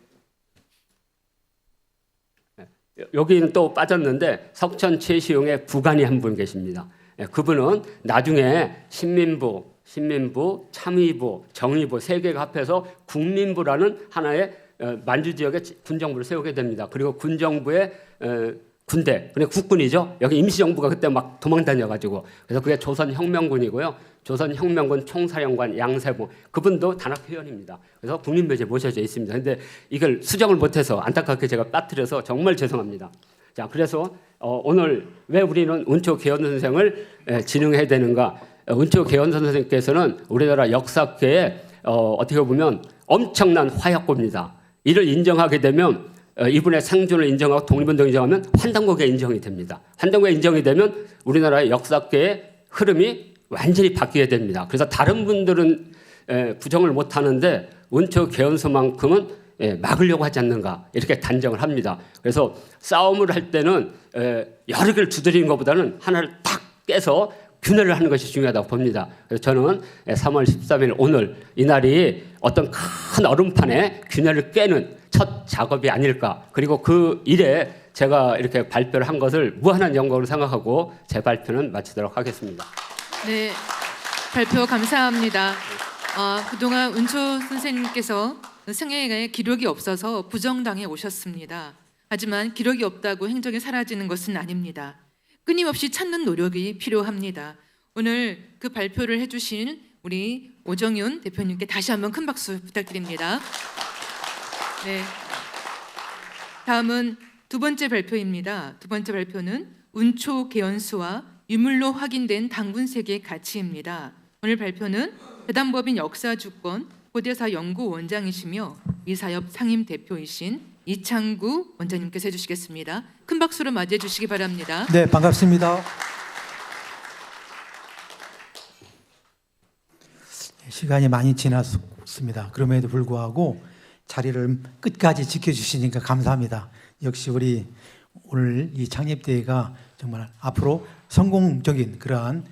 여기는 또 빠졌는데 석천 최시용의 부관이 한 분 계십니다. 그분은 나중에 신민부, 참의부, 정의부 3개가 합해서 국민부라는 하나의 만주 지역의 군정부를 세우게 됩니다. 그리고 군정부의 군대, 그러니까 국군이죠. 여기 임시정부가 그때 막 도망다녀가지고 그래서 그게 조선혁명군이고요. 조선혁명군 총사령관 양세봉 그분도 단합 회원입니다. 그래서 국민묘지에 모셔져 있습니다. 근데 이걸 수정을 못해서 안타깝게 제가 빠뜨려서 정말 죄송합니다. 자, 그래서 오늘 왜 우리는 운초 개헌 선생을 진흥해야 되는가? 운초 개헌 선생께서는 우리나라 역사계에 어떻게 보면 엄청난 화약고입니다. 이를 인정하게 되면 이분의 생존을 인정하고 독립운동을 인정하면 환단국에 인정이 됩니다. 환단국에 인정이 되면 우리나라의 역사계의 흐름이 완전히 바뀌게 됩니다. 그래서 다른 분들은 부정을 못하는데 운초 개헌서만큼은 막으려고 하지 않는가 이렇게 단정을 합니다. 그래서 싸움을 할 때는 여러 개를 두드리는 것보다는 하나를 탁 깨서 균열을 하는 것이 중요하다고 봅니다. 그래서 저는 3월 13일 오늘 이 날이 어떤 큰 얼음판에 균열을 깨는 첫 작업이 아닐까. 그리고 그 일에 제가 이렇게 발표를 한 것을 무한한 영광으로 생각하고 제 발표는 마치도록 하겠습니다. 네, 발표 감사합니다. 그동안 운초 선생님께서 승회에 기록이 없어서 부정당해 오셨습니다. 하지만 기록이 없다고 행적이 사라지는 것은 아닙니다. 끊임없이 찾는 노력이 필요합니다. 오늘 그 발표를 해주신 우리 오정윤 대표님께 다시 한번 큰 박수 부탁드립니다. 네, 다음은 두 번째 발표입니다. 두 번째 발표는 운초 개헌수와 유물로 확인된 단군세계의 가치입니다. 오늘 발표는 대담법인 역사주권 고대사 연구원장이시며 이사협 상임대표이신 이창구 원장님께서 해주시겠습니다. 큰 박수로 맞이해 주시기 바랍니다. 네, 반갑습니다. 시간이 많이 지났습니다. 그럼에도 불구하고 자리를 끝까지 지켜주시니까 감사합니다. 역시 우리 오늘 이 창립대회가 정말 앞으로 성공적인 그러한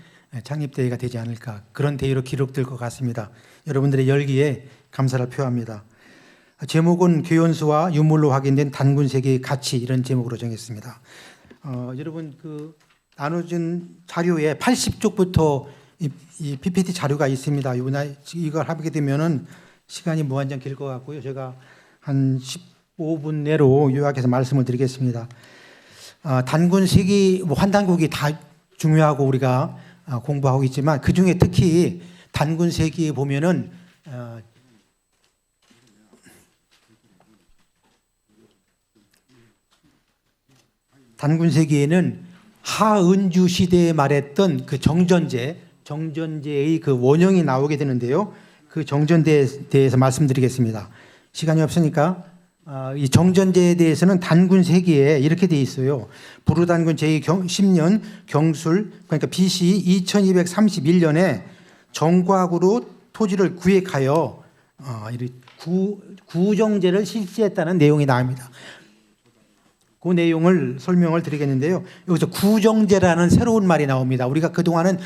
창립대회가 되지 않을까, 그런 대회로 기록될 것 같습니다. 여러분들의 열기에 감사를 표합니다. 제목은 개헌수와 유물로 확인된 단군세계의 가치, 이런 제목으로 정했습니다. 여러분 그 나눠준 자료에 80쪽부터 이 PPT 자료가 있습니다. 이걸 하게 되면은 시간이 무한정 길 것 같고요. 제가 한 15분 내로 요약해서 말씀을 드리겠습니다. 단군세계, 환단국이 다 중요하고 우리가 공부하고 있지만 그 중에 특히 단군세계에 보면은 단군세계에는 하은주 시대에 말했던 그 정전제의 그 원형이 나오게 되는데요. 그 정전제에 대해서 말씀드리겠습니다. 시간이 없으니까 이 정전제에 대해서는 단군세계에 이렇게 돼 있어요. 부르단군 제10년 경술, 그러니까 BC 2231년에 정곽으로 토지를 구획하여 구정제를 실시했다는 내용이 나옵니다. 그 내용을 설명을 드리겠는데요. 여기서 구정제라는 새로운 말이 나옵니다. 우리가 그동안은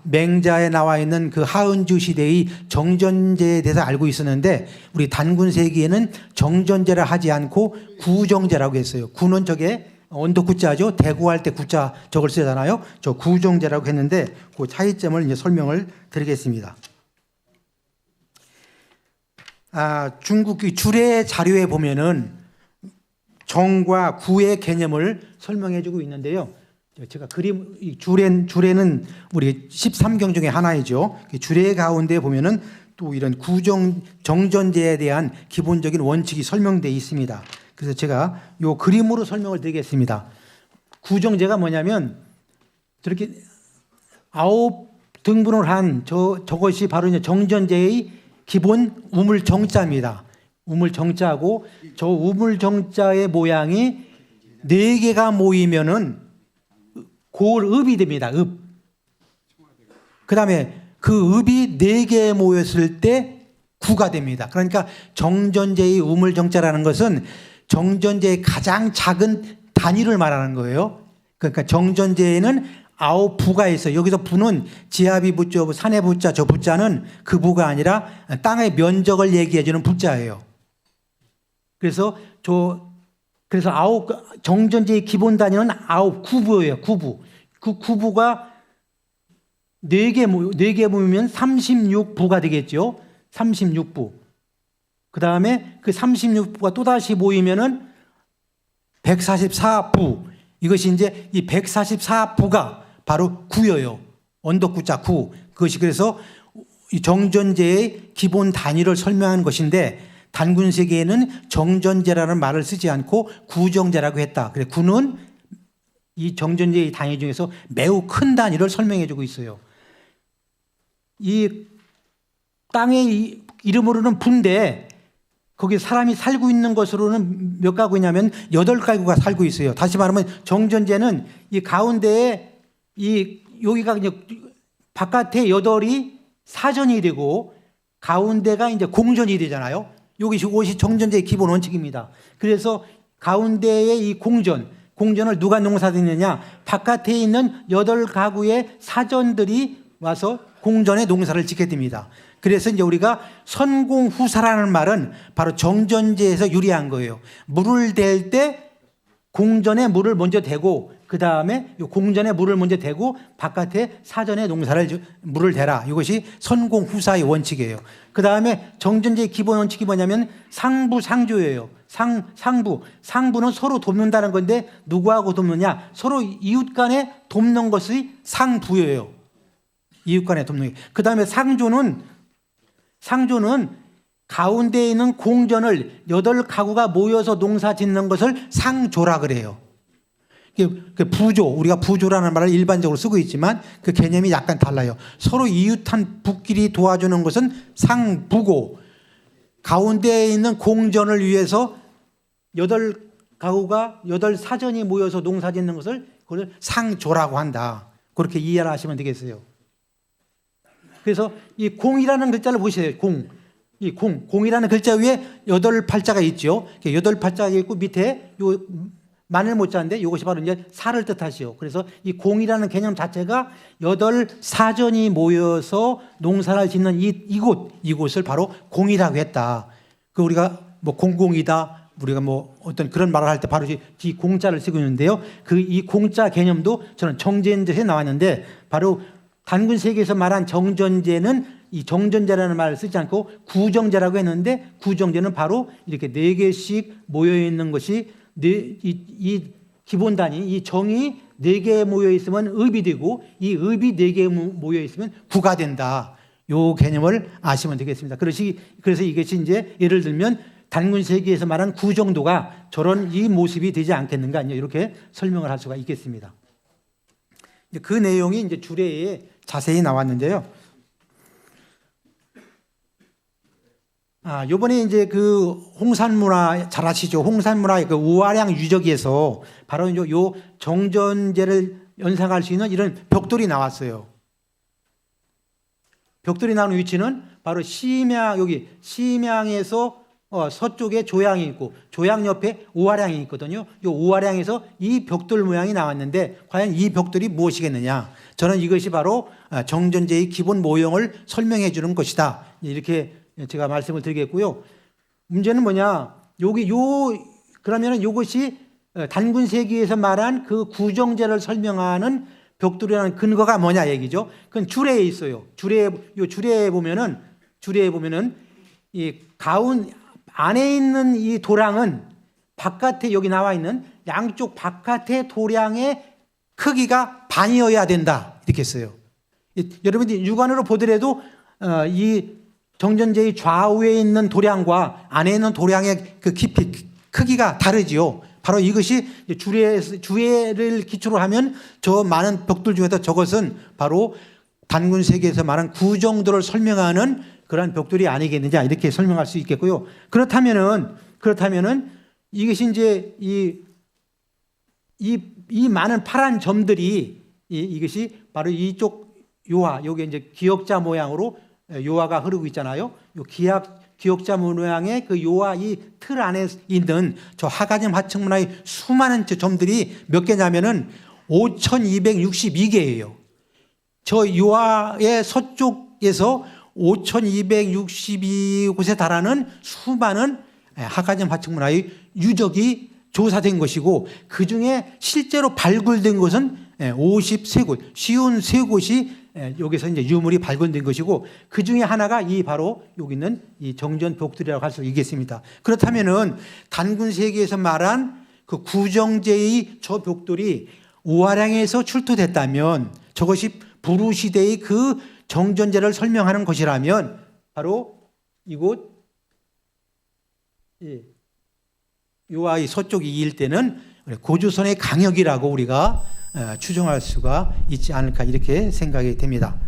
맹자에 나와 있는 그 하은주 시대의 정전제에 대해서 알고 있었는데 우리 단군세기에는 정전제를 하지 않고 구정제라고 했어요. 구는 저게 언덕구자죠. 대구할 때 구자 저걸 쓰잖아요. 저 구정제라고 했는데 그 차이점을 이제 설명을 드리겠습니다. 중국 주례 자료에 보면은 정과 구의 개념을 설명해주고 있는데요. 제가 그림 주례는 우리 13경 중에 하나이죠. 주례 가운데 보면은 또 이런 정전제에 대한 기본적인 원칙이 설명되어 있습니다. 그래서 제가 이 그림으로 설명을 드리겠습니다. 구정제가 뭐냐면 저렇게 9등분을 한 저것이 바로 이제 정전제의 기본 우물정자입니다. 우물정자고 저 우물정자의 모양이 4개가 모이면은 골읍이 됩니다. 읍. 그다음에 그 읍이 4개 모였을 때 구가 됩니다. 그러니까 정전제의 우물정자라는 것은 정전제의 가장 작은 단위를 말하는 거예요. 그러니까 정전제에는 9부가 있어요. 여기서 부는 지하비 부자, 산의 부자, 저 부자는 그 부가 아니라 땅의 면적을 얘기해 주는 부자예요. 그래서 정전제의 기본 단위는 9부예요. 9부. 그 9부가 4개 모이면 36부가 되겠죠. 36부. 그 다음에 그 36부가 또다시 모이면은 144부. 이것이 이제 이 144부가 바로 구여요. 언덕구자 구. 그것이 그래서 이 정전제의 기본 단위를 설명하는 것인데 단군 세계에는 정전제라는 말을 쓰지 않고 구정제라고 했다. 그래 구는 이 정전제의 단위 중에서 매우 큰 단위를 설명해 주고 있어요. 이 땅의 이름으로는 부인데 거기 사람이 살고 있는 것으로는 몇 가구냐면 8가구가 살고 있어요. 다시 말하면 정전제는 이 가운데에 이 여기가 이제 바깥에 8이 사전이 되고 가운데가 이제 공전이 되잖아요. 이것이 정전제의 기본 원칙입니다. 그래서 가운데의 이 공전을 누가 농사짓느냐? 바깥에 있는 8가구의 사전들이 와서 공전의 농사를 짓게 됩니다. 그래서 이제 우리가 선공후사라는 말은 바로 정전제에서 유래한 거예요. 물을 댈 때 공전에 물을 먼저 대고 그 다음에 공전에 물을 먼저 대고 바깥에 사전에 물을 대라. 이것이 선공후사의 원칙이에요. 그 다음에 정전제의 기본 원칙이 뭐냐면 상부상조예요. 상부는 서로 돕는다는 건데 누구하고 돕느냐? 서로 이웃 간에 돕는 것이 상부예요. 이웃 간에 돕는 게. 그 다음에 상조는 가운데에 있는 공전을 8가구가 모여서 농사 짓는 것을 상조라 그래요. 부조, 우리가 부조라는 말을 일반적으로 쓰고 있지만 그 개념이 약간 달라요. 서로 이웃한 부끼리 도와주는 것은 상부고 가운데에 있는 공전을 위해서 8가구가 8사전이 모여서 농사 짓는 것을 그걸 상조라고 한다. 그렇게 이해를 하시면 되겠어요. 그래서 이 공이라는 글자를 보세요. 공이라는 글자 위에 8팔자가 있죠. 8팔자가 있고 밑에 요 마늘 못자인데 이것이 바로 이제 살을 뜻하시오. 그래서 이 공이라는 개념 자체가 8사전이 모여서 농사를 짓는 이곳을 바로 공이라고 했다. 그 우리가 뭐 공공이다. 우리가 뭐 어떤 그런 말을 할 때 바로 이 공자를 쓰고 있는데요. 이 공자 개념도 저는 정전제에 나왔는데 바로 단군 세계에서 말한 정전제는 이 정전제라는 말을 쓰지 않고 구정제라고 했는데 구정제는 바로 이렇게 4개씩 모여 있는 것이 이 기본 단위, 이 정이 4개 모여 있으면 읍이 되고 이 읍이 4개 모여 있으면 구가 된다. 요 개념을 아시면 되겠습니다. 그래서 이것이 이제 예를 들면 단군 세계에서 말한 구 정도가 저런 이 모습이 되지 않겠는가 이렇게 설명을 할 수가 있겠습니다. 그 내용이 이제 주례에 자세히 나왔는데요. 요번에 이제 그 홍산문화 잘 아시죠? 홍산문화의 그 우아량 유적에서 바로 요 정전제를 연상할 수 있는 이런 벽돌이 나왔어요. 벽돌이 나오는 위치는 바로 심양에서 서쪽에 조양이 있고 조양 옆에 우아량이 있거든요. 이 우아량에서 이 벽돌 모양이 나왔는데 과연 이 벽돌이 무엇이겠느냐? 저는 이것이 바로 정전제의 기본 모형을 설명해 주는 것이다. 이렇게 제가 말씀을 드리겠고요. 문제는 뭐냐? 그러면은 이것이 단군 세기에서 말한 그 구정제를 설명하는 벽돌이라는 근거가 뭐냐 얘기죠. 그건 주례에 있어요. 주례에 보면은 이 안에 있는 이 도량은 바깥에 여기 나와 있는 양쪽 바깥의 도량의 크기가 반이어야 된다. 이렇게 했어요. 여러분들이 육안으로 보더라도 이 정전제의 좌우에 있는 도량과 안에 있는 도량의 그 깊이, 크기가 다르지요. 바로 이것이 주례를 기초로 하면 저 많은 벽돌 중에서 저것은 바로 단군 세계에서 말한 구 정도를 설명하는 그러한 벽돌이 아니겠느냐 이렇게 설명할 수 있겠고요. 그렇다면은 이것이 이제 이 많은 파란 점들이 이것이 바로 이쪽 요하, 여기 이제 기역자 모양으로 요하가 흐르고 있잖아요. 요 기역자 모양의 그 요하 이 틀 안에 있는 저 하가점 하층문화의 수많은 점들이 몇 개냐면은 5,262개예요. 저 요하의 서쪽에서 5,262곳에 달하는 수많은 하가점 하층문화의 유적이 조사된 것이고 그 중에 실제로 발굴된 곳은 53곳, 53곳이 여기서 이제 유물이 발견된 것이고 그 중에 하나가 바로 여기 있는 이 정전 벽돌이라고 할 수 있겠습니다. 그렇다면은 단군 세계에서 말한 그 구정제의 저 벽돌이 오화량에서 출토됐다면 저것이 부르시대의 그 정전제를 설명하는 것이라면 바로 이곳 요아의 서쪽 이 일대는 고조선의 강역이라고 우리가 추정할 수가 있지 않을까 이렇게 생각이 됩니다.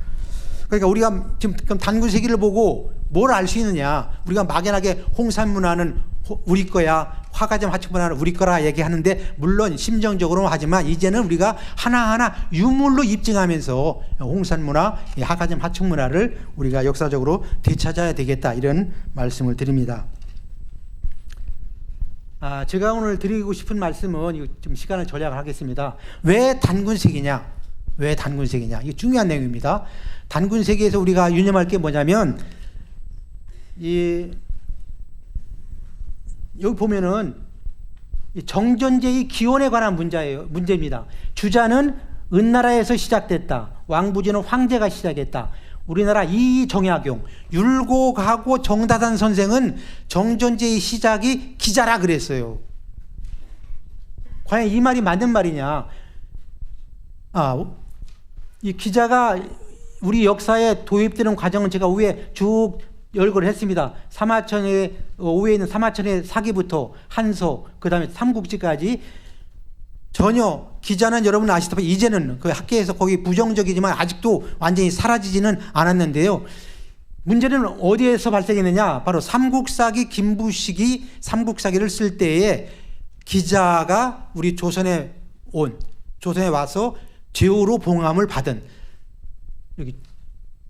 그러니까 우리가 지금 단군세기를 보고 뭘 알 수 있느냐? 우리가 막연하게 홍산문화는 우리 거야, 화가점 하층문화는 우리 거라 얘기하는데 물론 심정적으로는 하지만 이제는 우리가 하나하나 유물로 입증하면서 홍산문화, 화가점 하층문화를 우리가 역사적으로 되찾아야 되겠다 이런 말씀을 드립니다. 제가 오늘 드리고 싶은 말씀은 좀 시간을 절약하겠습니다. 왜 단군세기냐? 왜 단군세기냐? 이게 중요한 내용입니다. 단군세기에서 우리가 유념할 게 뭐냐면 여기 보면은 정전제의 기원에 관한 문제입니다. 주자는 은나라에서 시작됐다. 왕부지는 황제가 시작했다. 우리나라 이정약용, 율곡하고 정다단 선생은 정전제의 시작이 기자라 그랬어요. 과연 이 말이 맞는 말이냐? 이 기자가 우리 역사에 도입되는 과정은 제가 위에 쭉 열거를 했습니다. 위에 있는 사마천의 사기부터 한서, 그 다음에 삼국지까지 전혀 기자는 여러분 아시다시피 이제는 그 학계에서 거기 부정적이지만 아직도 완전히 사라지지는 않았는데요. 문제는 어디에서 발생했느냐? 바로 삼국사기 김부식이 삼국사기를 쓸 때에 기자가 우리 조선에 와서 제후로 봉함을 받은 여기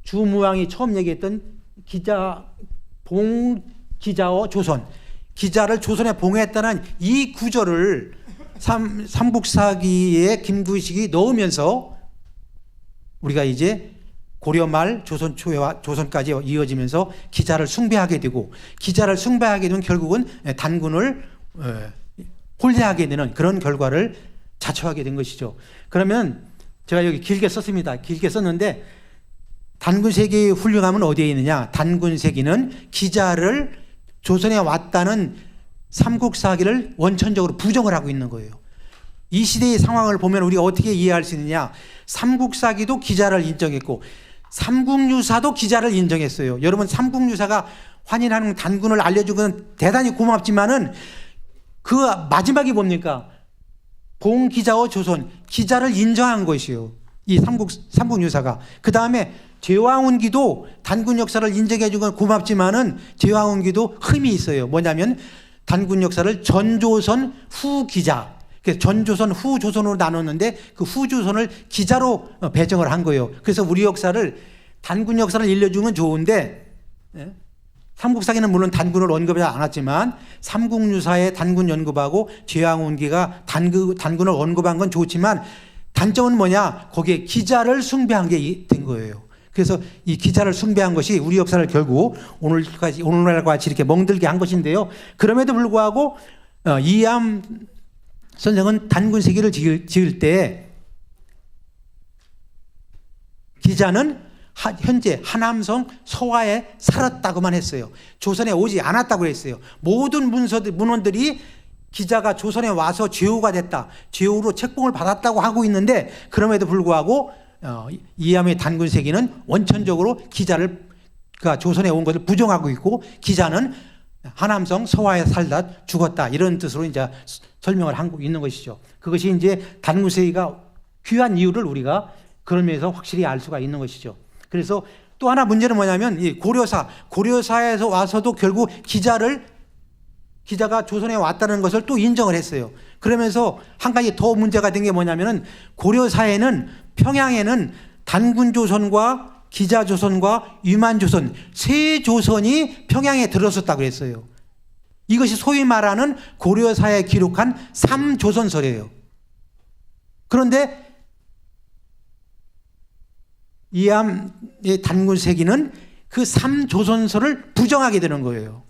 주무왕이 처음 얘기했던 기자와 조선, 기자를 조선에 봉했다는 이 구절을 삼국사기에 김부식이 넣으면서 우리가 이제 고려 말 조선 초와 조선까지 이어지면서 기자를 숭배하게 되고 되면 결국은 단군을 홀대하게 되는 그런 결과를 자초하게 된 것이죠. 그러면 제가 여기 길게 썼습니다. 길게 썼는데 단군세기의 훌륭함은 어디에 있느냐? 단군세기는 기자를 조선에 왔다는 삼국사기를 원천적으로 부정을 하고 있는 거예요. 이 시대의 상황을 보면 우리가 어떻게 이해할 수 있느냐? 삼국사기도 기자를 인정했고 삼국유사도 기자를 인정했어요. 여러분 삼국유사가 환인하는 단군을 알려주고는 대단히 고맙지만은 그 마지막이 뭡니까? 봉기자와 조선, 기자를 인정한 것이요. 이 삼국유사가. 그 다음에 제왕운기도 단군 역사를 인정해 준 고맙지만은 제왕운기도 흠이 있어요. 뭐냐면 단군 역사를 전조선 후기자, 그래서 전조선 후조선으로 나눴는데 그 후조선을 기자로 배정을 한 거예요. 그래서 우리 역사를 단군 역사를 일러주는 건 좋은데 삼국사기는 물론 단군을 언급하지 않았지만 삼국유사의 단군 언급하고 제왕운기가 단군을 언급한 건 좋지만 단점은 뭐냐? 거기에 기자를 숭배한 게 된 거예요. 그래서 이 기자를 숭배한 것이 우리 역사를 결국 오늘날과 같이 이렇게 멍들게 한 것인데요. 그럼에도 불구하고 이암 선생은 단군세기를 지을 때 기자는 현재 하남성 서화에 살았다고만 했어요. 조선에 오지 않았다고 했어요. 모든 문헌들이 기자가 조선에 와서 제후가 됐다, 제후로 책봉을 받았다고 하고 있는데 그럼에도 불구하고 이암의 단군세기는 원천적으로 기자가 조선에 온 것을 부정하고 있고 기자는 하남성 서화에 살다 죽었다 이런 뜻으로 이제 설명을 하고 있는 것이죠. 그것이 이제 단군세기가 귀한 이유를 우리가 그런 면에서 확실히 알 수가 있는 것이죠. 그래서 또 하나 문제는 뭐냐면 이 고려사에서 와서도 결국 기자가 조선에 왔다는 것을 또 인정을 했어요. 그러면서 한 가지 더 문제가 된 게 뭐냐면은 고려사에는 평양에는 단군조선과 기자조선과 유만조선 세 조선이 평양에 들어섰다고 했어요. 이것이 소위 말하는 고려사에 기록한 3조선설이에요. 그런데 이암의 단군세기는 그 3조선설을 부정하게 되는 거예요.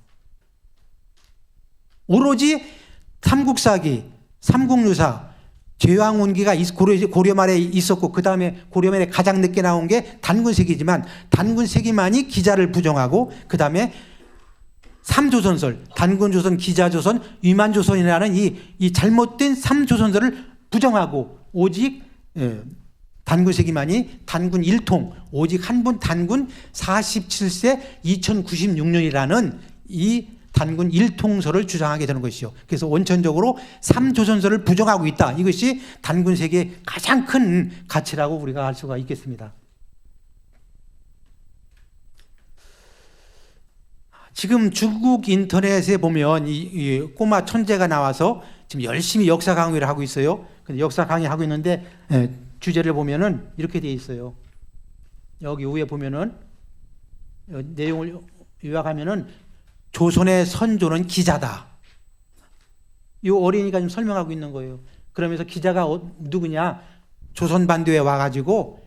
오로지 삼국사기, 삼국유사, 제왕운기가 고려 말에 있었고 그 다음에 고려 말에 가장 늦게 나온 게 단군세기지만 단군세기만이 기자를 부정하고 그 다음에 삼조선설, 단군조선, 기자조선, 위만조선이라는 이 잘못된 삼조선설을 부정하고 오직 단군세기만이 단군 1통, 오직 한 분 단군 47세 2096년이라는 이 단군 1통설을 주장하게 되는 것이죠. 그래서 원천적으로 삼조선설을 부정하고 있다. 이것이 단군세기의 가장 큰 가치라고 우리가 알 수가 있겠습니다. 지금 중국 인터넷에 보면 이 꼬마 천재가 나와서 지금 열심히 역사 강의를 하고 있어요. 근데 역사 강의하고 있는데 주제를 보면은 이렇게 돼 있어요. 여기 위에 보면은 내용을 요약하면은 조선의 선조는 기자다. 이 어린이가 지금 설명하고 있는 거예요. 그러면서 기자가 누구냐? 조선 반도에 와가지고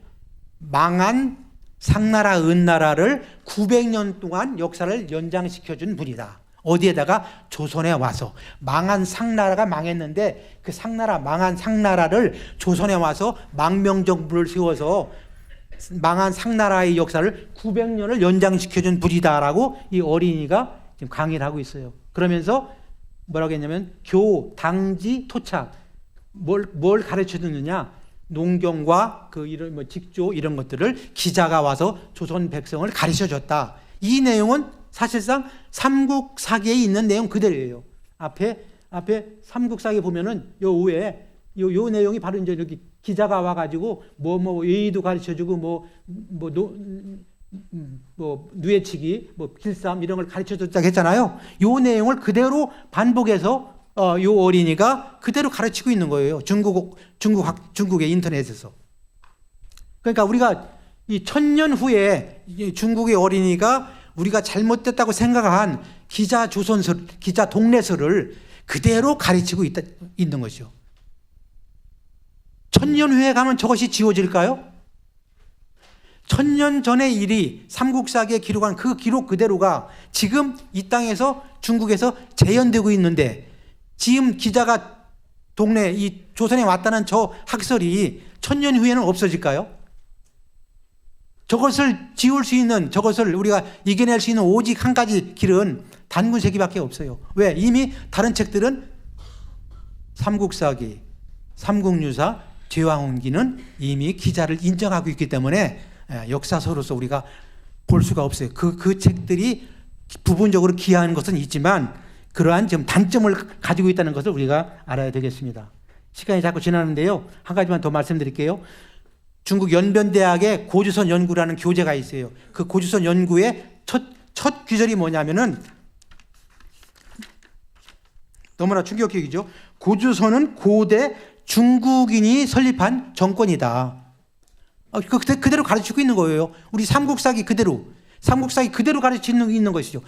망한 상나라, 은나라를 900년 동안 역사를 연장시켜준 분이다. 어디에다가? 조선에 와서. 망한 상나라가 망했는데 그 망한 상나라를 조선에 와서 망명정부를 세워서 망한 상나라의 역사를 900년을 연장시켜준 분이다라고 이 어린이가 지금 강의를 하고 있어요. 그러면서 뭐라고 했냐면 당지, 토착. 뭘 가르쳐 주느냐? 농경과 이런 직조 이런 것들을 기자가 와서 조선 백성을 가르쳐 줬다. 이 내용은 사실상 삼국사기에 있는 내용 그대로예요. 앞에 삼국사기 보면은 요 위에 요 내용이 바로 이제 이렇게 기자가 와가지고 예의도 가르쳐 주고 누에치기, 길쌈 이런 걸 가르쳐 줬다고 했잖아요. 요 내용을 그대로 반복해서 요 어린이가 그대로 가르치고 있는 거예요. 중국의 인터넷에서. 그러니까 우리가 이 1000년 후에 중국의 어린이가 우리가 잘못됐다고 생각한 기자 동래설을 그대로 가르치고 있는 것이죠. 1000년 후에 가면 저것이 지워질까요? 1000년 전의 일이 삼국사기에 기록한 그 기록 그대로가 지금 이 땅에서 중국에서 재현되고 있는데 지금 기자가 이 조선에 왔다는 저 학설이 1000년 후에는 없어질까요? 저것을 지울 수 있는, 저것을 우리가 이겨낼 수 있는 오직 한 가지 길은 단군세기밖에 없어요. 왜? 이미 다른 책들은 삼국사기, 삼국유사, 제왕운기는 이미 기자를 인정하고 있기 때문에 역사서로서 우리가 볼 수가 없어요. 그 책들이 부분적으로 기하는 것은 있지만 그러한 좀 단점을 가지고 있다는 것을 우리가 알아야 되겠습니다. 시간이 자꾸 지나는데요. 한 가지만 더 말씀드릴게요. 중국 연변대학의 고주선 연구라는 교재가 있어요. 그 고주선 연구의 첫 규절이 뭐냐면은 너무나 충격적이죠. 고주선은 고대 중국인이 설립한 정권이다. 그대로 가르치고 있는 거예요. 우리 삼국사기 그대로 가르치고 있는 것이죠.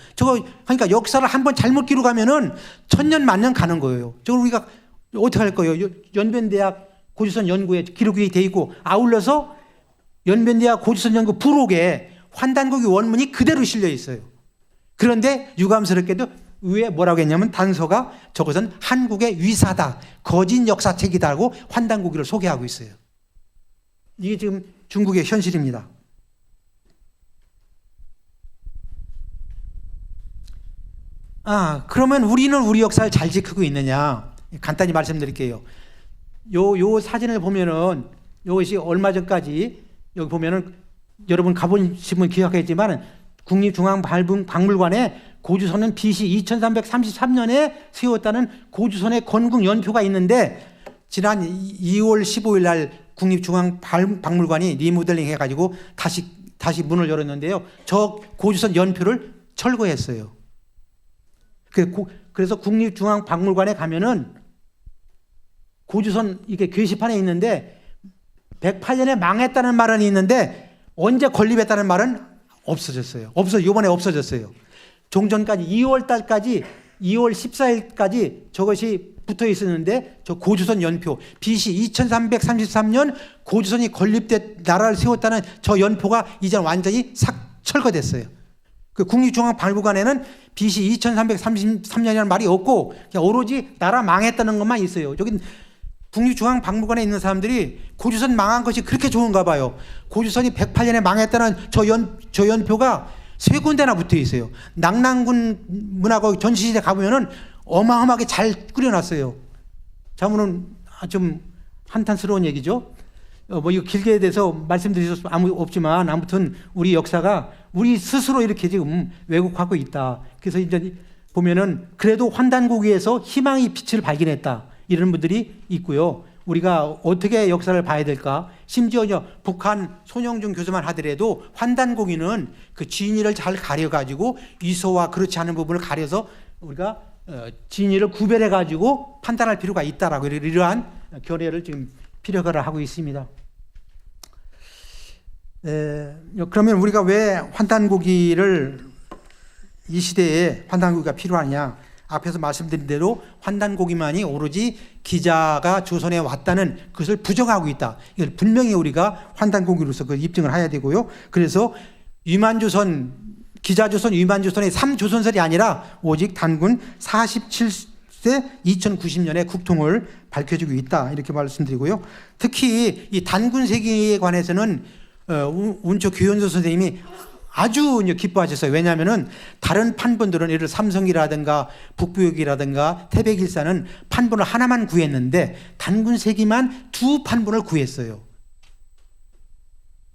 그러니까 역사를 한번 잘못 기록하면은 1000년 만년 가는 거예요. 저걸 우리가 어떻게 할 거예요? 연변대학 고주선 연구에 기록이 돼 있고 아울러서 연변대학 고주선 연구 부록에 환단고기 원문이 그대로 실려 있어요. 그런데 유감스럽게도 위에 뭐라고 했냐면 단서가 저것은 한국의 위사다, 거짓 역사책이다라고 환단고기를 소개하고 있어요. 이게 지금 중국의 현실입니다. 그러면 우리는 우리 역사를 잘 지키고 있느냐? 간단히 말씀드릴게요. 요 사진을 보면은 이것이 얼마 전까지 여기 보면은 여러분 가보신 분 기억하겠지만 국립중앙박물관에 고주선은 BC 2333년에 세웠다는 고주선의 건국 연표가 있는데 지난 2월 15일 날 국립중앙박물관이 리모델링 해가지고 다시 문을 열었는데요. 저 고주선 연표를 철거했어요. 그래서 국립중앙박물관에 가면은 고주선 이게 게시판에 있는데 108년에 망했다는 말은 있는데 언제 건립했다는 말은 없어졌어요. 이번에 없어졌어요. 종전까지 2월 달까지 2월 14일까지 저것이 붙어 있었는데 저 고주선 연표 BC 2333년 고주선이 건립돼 나라를 세웠다는 저 연표가 이제 완전히 철거됐어요. 그 국립중앙박물관에는 BC 2333년이라는 말이 없고 그냥 오로지 나라 망했다는 것만 있어요. 여기 국립중앙박물관에 있는 사람들이 고주선 망한 것이 그렇게 좋은가 봐요. 고주선이 108년에 망했다는 저 연표가 세 군데나 붙어 있어요. 낙랑군 문화고 전시실에 가보면은 어마어마하게 잘 꾸려놨어요. 자문은 좀 한탄스러운 얘기죠. 뭐 이거 길게 대해서 말씀드릴 수 없지만 아무튼 우리 역사가 우리 스스로 이렇게 지금 왜곡하고 있다. 그래서 이제 보면은 그래도 환단고기에서 희망의 빛을 발견했다. 이런 분들이 있고요. 우리가 어떻게 역사를 봐야 될까? 심지어 북한 손영준 교수만 하더라도 환단고기는 그 진위를 잘 가려가지고 위소와 그렇지 않은 부분을 가려서 우리가 진위를 구별해가지고 판단할 필요가 있다라고 이러한 견해를 지금 필요하라 하고 있습니다. 그러면 우리가 왜 환단고기를 이 시대에 환단고기가 필요하냐? 앞에서 말씀드린 대로 환단고기만이 오로지 기자가 조선에 왔다는 그것을 부정하고 있다. 이걸 분명히 우리가 환단고기로서 그 입증을 해야 되고요. 그래서 위만조선, 기자조선, 위만조선의 3조선설이 아니라 오직 단군 47세 2090년에 국통을 밝혀주고 있다. 이렇게 말씀드리고요. 특히 이 단군 세기에 관해서는 운초 규현조 선생님이 아주 기뻐하셨어요. 왜냐하면은 다른 판본들은 예를 들어 삼성이라든가 북부역이라든가 태백일사는 판본을 하나만 구했는데 단군세기만 두 판본을 구했어요.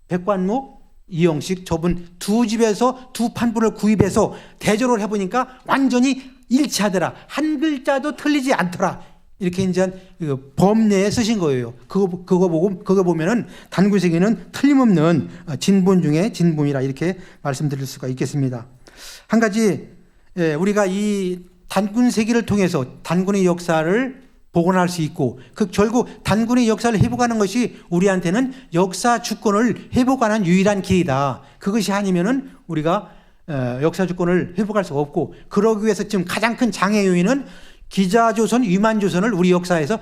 백관목, 이영식 저분 두 집에서 두 판본을 구입해서 대조를 해보니까 완전히 일치하더라. 한 글자도 틀리지 않더라. 이렇게 이제 범례에 쓰신 거예요. 그거 보면은 단군세기는 틀림없는 진본 중에 진본이라 이렇게 말씀드릴 수가 있겠습니다. 한 가지 우리가 이 단군세기를 통해서 단군의 역사를 복원할 수 있고 그 결국 단군의 역사를 회복하는 것이 우리한테는 역사 주권을 회복하는 유일한 길이다. 그것이 아니면은 우리가 역사 주권을 회복할 수가 없고 그러기 위해서 지금 가장 큰 장애 요인은 기자조선, 위만조선을 우리 역사에서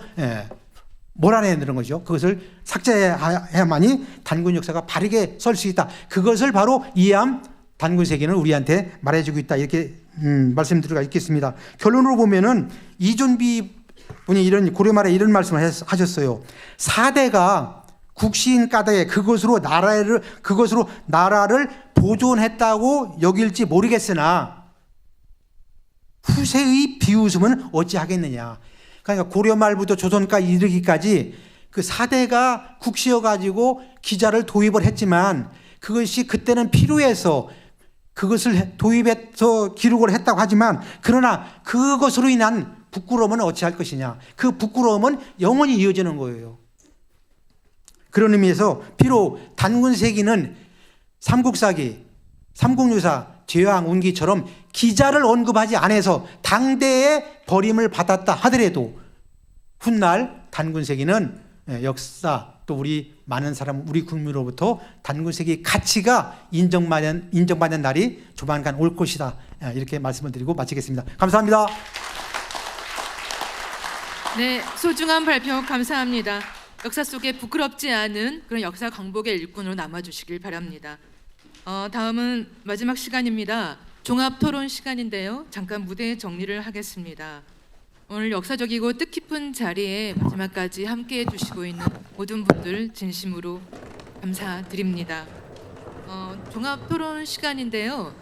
몰아내는 거죠. 그것을 삭제해야만이 단군 역사가 바르게 설 수 있다. 그것을 바로 이해함 단군세기는 우리한테 말해주고 있다. 이렇게 말씀드릴 수가 있겠습니다. 결론으로 보면은 이존비 분이 고려 말에 이런 말씀을 하셨어요. 4대가 국시인 까닭에 그것으로 나라를 보존했다고 여길지 모르겠으나 후세의 비웃음은 어찌하겠느냐. 그러니까 고려 말부터 조선까지 이르기까지 그 4대가 국시여가지고 기자를 도입을 했지만 그것이 그때는 필요해서 그것을 도입해서 기록을 했다고 하지만 그러나 그것으로 인한 부끄러움은 어찌할 것이냐. 그 부끄러움은 영원히 이어지는 거예요. 그런 의미에서 비록 단군세기는 삼국사기, 삼국유사, 제왕, 운기처럼 기자를 언급하지 않아서 당대에 버림을 받았다 하더라도 훗날 단군세기는 역사 또 우리 많은 사람 우리 국민으로부터 단군세기 가치가 인정받는 날이 조만간 올 것이다. 이렇게 말씀을 드리고 마치겠습니다. 감사합니다. 네, 소중한 발표 감사합니다. 역사 속에 부끄럽지 않은 그런 역사 광복의 일꾼으로 남아주시길 바랍니다. 다음은 마지막 시간입니다. 종합 토론 시간인데요. 잠깐 무대 정리를 하겠습니다. 오늘 역사적이고 뜻깊은 자리에 마지막까지 함께해 주시고 있는 모든 분들 진심으로 감사드립니다. 종합 토론 시간인데요.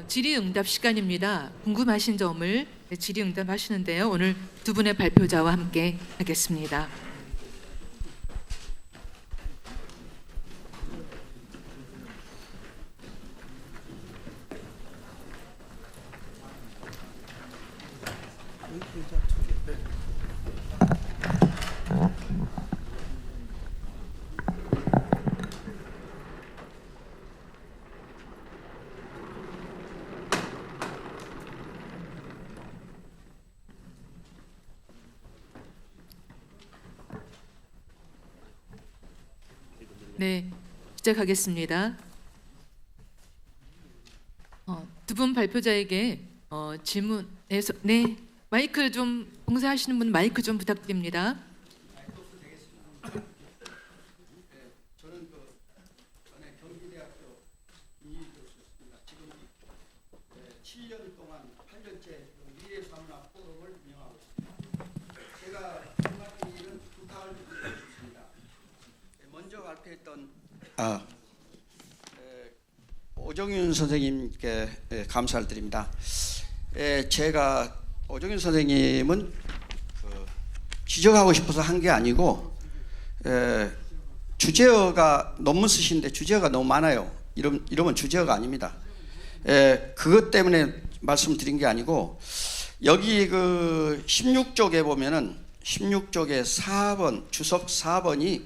질의응답 시간입니다. 궁금하신 점을 질의응답하시는데요. 오늘 두 분의 발표자와 함께 하겠습니다. 네, 시작하겠습니다. 두 분 발표자에게 질문에서 네 마이크 좀 봉사하시는 분 마이크 좀 부탁드립니다. 저는 전에 경기대학교 이교수였습니다. 지금 7년 동안 8년째 미래사문학 포럼을 운영하고 있습니다. 제가 하는 일은 부탁을 드리겠습니다. 먼저 발표했던 오정희 오정윤 선생님께 감사를 드립니다. 제가 오정윤 선생님은 지적하고 싶어서 한 게 아니고 주제어가 논문 쓰시는데 주제어가 너무 많아요. 이러면 주제어가 아닙니다. 그것 때문에 말씀드린 게 아니고 여기 그 16쪽에 보면은 16쪽에 4번 주석 4번이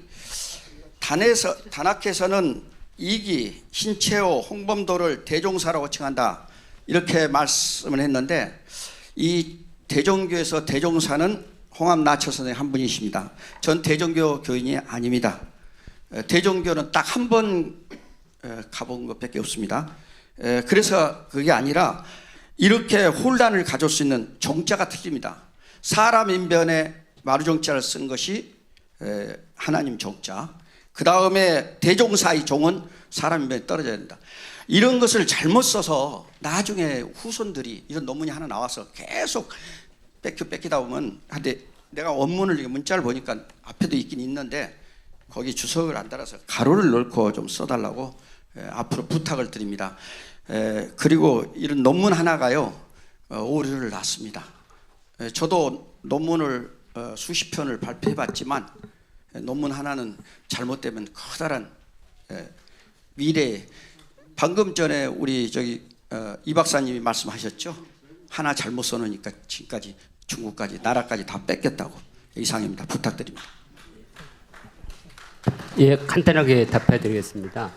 단학에서는 이기, 신채호, 홍범도를 대종사라고 칭한다 이렇게 말씀을 했는데 이 대종교에서 대종사는 홍합 나처 선생님 한 분이십니다. 전 대종교 교인이 아닙니다. 대종교는 딱 한 번 가본 것밖에 없습니다. 그래서 그게 아니라 이렇게 혼란을 가져올 수 있는 종자가 틀립니다. 사람 인변에 마루종자를 쓴 것이 하나님 종자, 그 다음에 대종사의 종은 사람 인변에 떨어져야 된다. 이런 것을 잘못 써서 나중에 후손들이 이런 논문이 하나 나와서 계속 뺏기다 보면, 근데 내가 원문을 문자를 보니까 앞에도 있긴 있는데 거기 주석을 안 달아서 가로를 넣고 좀 써달라고 앞으로 부탁을 드립니다. 그리고 이런 논문 하나가요 오류를 낳습니다. 저도 논문을 수십 편을 발표해봤지만 논문 하나는 잘못되면 커다란 미래에, 방금 전에 우리 이 박사님이 말씀하셨죠. 하나 잘못 써놓으니까 지금까지 중국까지 나라까지 다 뺏겼다고. 이상입니다. 부탁드립니다. 예, 간단하게 답해드리겠습니다.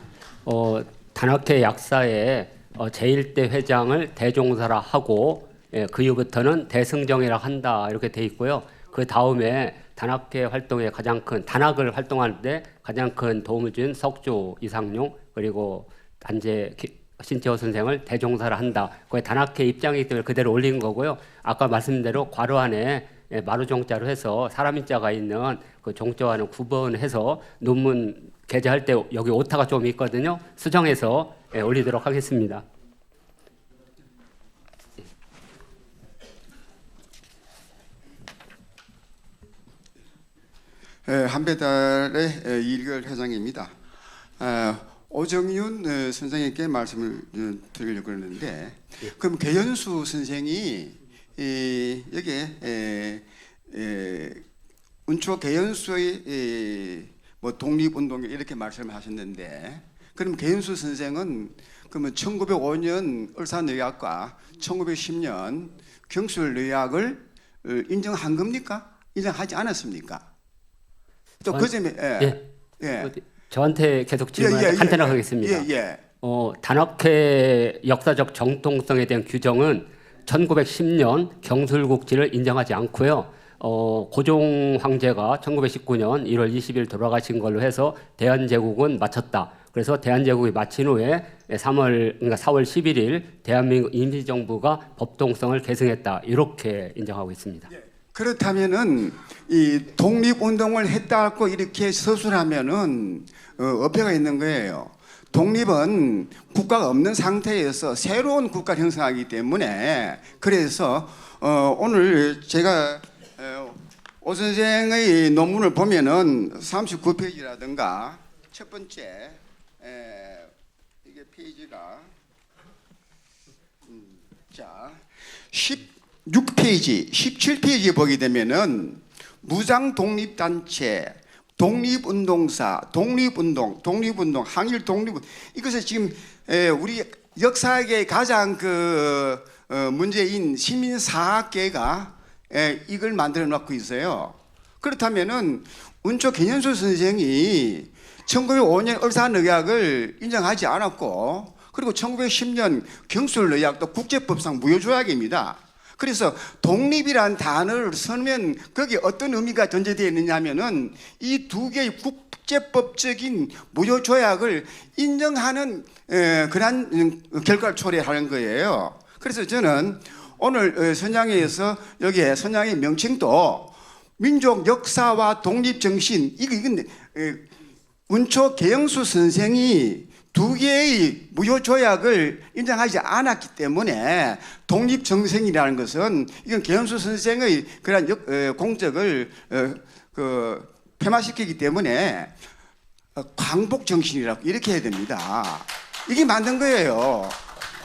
단학회 약사에 제1대 회장을 대종사라 하고 그 이후부터는 대승정이라 한다 이렇게 돼 있고요. 그 다음에 단학회 활동에 가장 큰 단학을 활동하는데 가장 큰 도움을 준 석조 이상용 그리고 단재 신채호 선생을 대종사라 한다. 거의 단학회 입장이기 때문에 그대로 올린 거고요. 아까 말씀대로 괄호 안에 마루종자로 해서 사람 인자가 있는 그 종자와는 구분해서 논문 게재할 때 여기 오타가 좀 있거든요. 수정해서 올리도록 하겠습니다. 한배달의 이일결 회장입니다. 오정윤 선생님께 말씀을 드리려고 그러는데, 그럼 개연수 선생이 여기에 운초 개연수의 뭐 독립운동 이렇게 말씀하셨는데, 그럼 개연수 선생은 그러면 1905년 을사의학과 1910년 경술의학을 인정한 겁니까? 인정하지 않았습니까? 또 그 점에 저한테 계속 질문 간단하게 하겠습니다. 단학회 역사적 정통성에 대한 규정은 1910년 경술국지를 인정하지 않고요. 고종 황제가 1919년 1월 20일 돌아가신 걸로 해서 대한제국은 마쳤다. 그래서 대한제국이 마친 후에 4월 11일 대한민국 임시정부가 법동성을 계승했다. 이렇게 인정하고 있습니다. 그렇다면은 이 독립운동을 했다고 이렇게 서술하면은 어폐가 있는 거예요. 독립은 국가가 없는 상태에서 새로운 국가를 형성하기 때문에, 그래서 오늘 제가 오 선생의 논문을 보면은 39페이지라든가 첫 번째 이게 페이지가 자 16페이지, 17페이지에 보게 되면은 무장 독립단체, 독립운동사, 독립운동, 항일 독립, 이것을 지금 우리 역사계의 가장 문제인 시민사학계가 이걸 만들어 놓고 있어요. 그렇다면은 운초 개연수 선생이 1905년 을사의학을 인정하지 않았고, 그리고 1910년 경술의학도 국제법상 무효조약입니다. 그래서 독립이란 단어를 쓰면 거기에 어떤 의미가 전제되어 있느냐면은 이 두 개의 국제법적인 무효조약을 인정하는 그러한 결과를 초래하는 거예요. 그래서 저는 오늘 선양회에서 여기에 선양의 명칭도 민족 역사와 독립정신, 이건 운초 개영수 선생이 두 개의 무효조약을 인정하지 않았기 때문에 독립정신이라는 것은 이건 개연수 선생의 그런 공적을 폐마시키기 때문에 광복정신이라고 이렇게 해야 됩니다. 이게 만든 거예요.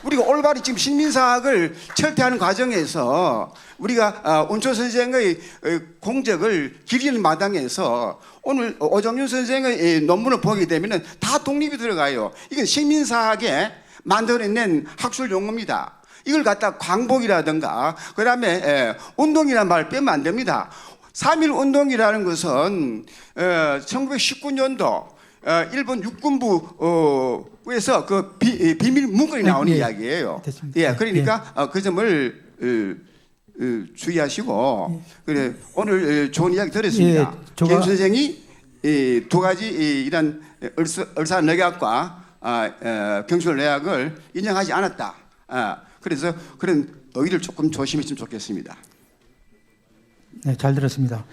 우리가 올바로 지금 식민사학을 철폐하는 과정에서 우리가 온초 선생의 공적을 기리는 마당에서 오늘 오정윤 선생의 논문을 보게 되면 다 독립이 들어가요. 이건 식민사학에 만들어낸 학술 용어입니다. 이걸 갖다 광복이라든가 그다음에 운동이라는 말을 빼면 안 됩니다. 3.1 운동이라는 것은 1919년도 일본 육군부에서 그 비밀 문건이 나오는 예, 이야기예요. 됐습니다. 예, 그러니까 그 점을 주의하시고 그래 오늘 좋은 이야기 들었습니다. 예, 김 선생이 이 두 가지 이런 을사늑약과 경술내약을 인정하지 않았다. 그래서 그런 의의를 조금 조심했으면 좋겠습니다. 네, 잘 들었습니다.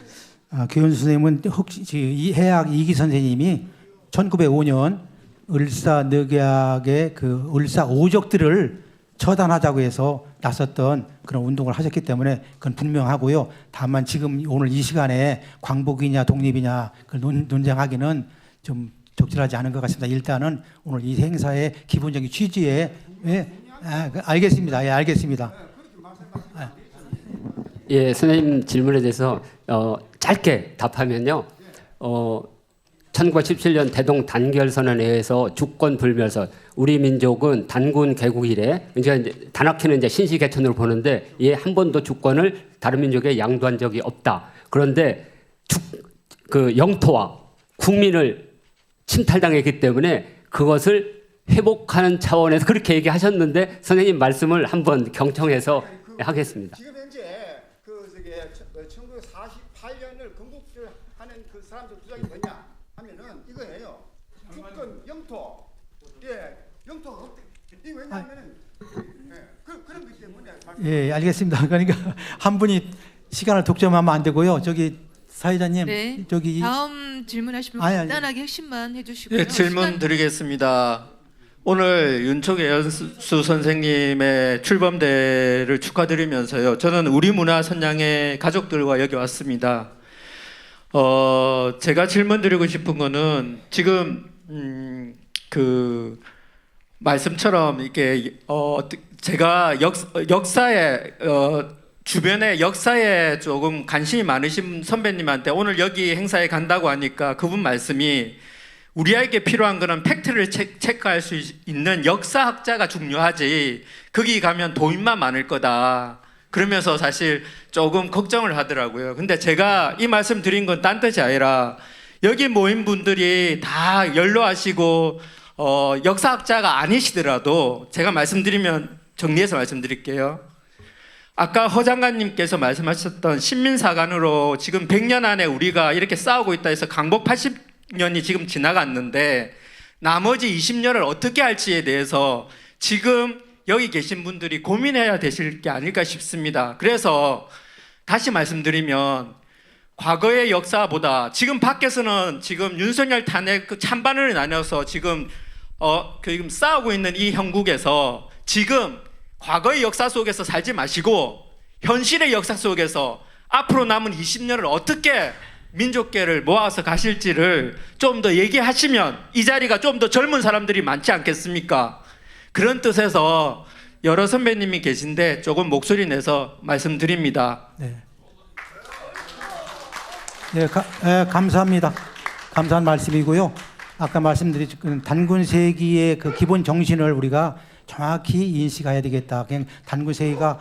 교현수 선생님은 혹시 이 해학 이기 선생님이 1905년 을사늑약의 그 을사 오적들을 처단하자고 해서 나섰던 그런 운동을 하셨기 때문에 그건 분명하고요. 다만 지금 오늘 이 시간에 광복이냐 독립이냐 그걸 논쟁하기는 좀 적절하지 않은 것 같습니다. 일단은 오늘 이 행사의 기본적인 취지에 알겠습니다. 예, 알겠습니다. 예, 선생님 질문에 대해서 짧게 답하면요. 1917년 대동 단결선언에 의해서 주권 불멸선 우리 민족은 단군 개국 이래 이제 단학회는 이제 신시 개천으로 보는데 예, 한 번도 주권을 다른 민족에 양도한 적이 없다. 그런데 그 영토와 국민을 침탈당했기 때문에 그것을 회복하는 차원에서 그렇게 얘기하셨는데 선생님 말씀을 한번 경청해서 하겠습니다. 지금 현재 그 저기 1948년을 건국하는 그 사람들 주장이 뭐냐 하면은 이거예요. 주권 영토, 영토가 없대. 이 왜냐하면은 그런 것 때문에. 예, 알겠습니다. 그러니까 한 분이 시간을 독점하면 안 되고요. 저기 사회자님, 네. 저기 다음 질문하시면 간단하게 핵심만 해주시고요. 예, 질문 드리겠습니다. 오늘 윤촉의 연수 선생님의 출범대를 축하드리면서요. 저는 우리 문화 선양의 가족들과 여기 왔습니다. 제가 질문 드리고 싶은 거는 지금 그 말씀처럼 이렇게 제가 역사에 주변에 역사에 조금 관심이 많으신 선배님한테 오늘 여기 행사에 간다고 하니까 그분 말씀이 우리에게 필요한 거는 팩트를 체크할 수 있는 역사학자가 중요하지 거기 가면 도인만 많을 거다 그러면서 사실 조금 걱정을 하더라고요. 근데 제가 이 말씀 드린 건 딴 뜻이 아니라 여기 모인 분들이 다 연로하시고 역사학자가 아니시더라도 제가 말씀드리면 정리해서 말씀드릴게요. 아까 허 장관님께서 말씀하셨던 신민사관으로 지금 100년 안에 우리가 이렇게 싸우고 있다 해서 강복 80년이 지금 지나갔는데 나머지 20년을 어떻게 할지에 대해서 지금 여기 계신 분들이 고민해야 되실 게 아닐까 싶습니다. 그래서 다시 말씀드리면 과거의 역사보다 지금 밖에서는 지금 윤석열 탄핵 그 찬반을 나눠서 지금 싸우고 있는 이 형국에서 지금 과거의 역사 속에서 살지 마시고 현실의 역사 속에서 앞으로 남은 20년을 어떻게 민족계를 모아서 가실지를 좀 더 얘기하시면 이 자리가 좀 더 젊은 사람들이 많지 않겠습니까? 그런 뜻에서 여러 선배님이 계신데 조금 목소리 내서 말씀드립니다. 네. 네, 감사합니다. 감사한 말씀이고요. 아까 말씀드린 단군 세기의 그 기본 정신을 우리가 정확히 인식해야 되겠다. 그냥 단군 세기가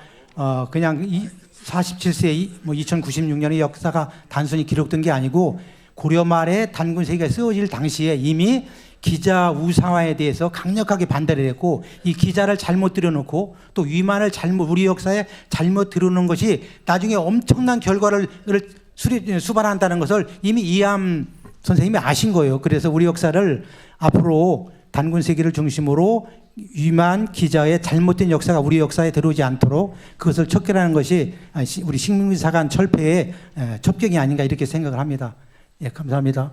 그냥 47세 2096년의 역사가 단순히 기록된 게 아니고 고려 말에 단군 세기가 쓰여질 당시에 이미 기자 우상화에 대해서 강력하게 반대를 했고 이 기자를 잘못 들여놓고 또 위만을 우리 역사에 잘못 들여놓은 것이 나중에 엄청난 결과를 수반한다는 것을 이미 이암 선생님이 아신 거예요. 그래서 우리 역사를 앞으로 단군 세기를 중심으로 위만 기자의 잘못된 역사가 우리 역사에 들어오지 않도록 그것을 척결하는 것이 우리 식민사관 철폐의 첩경이 아닌가 이렇게 생각을 합니다. 예, 감사합니다.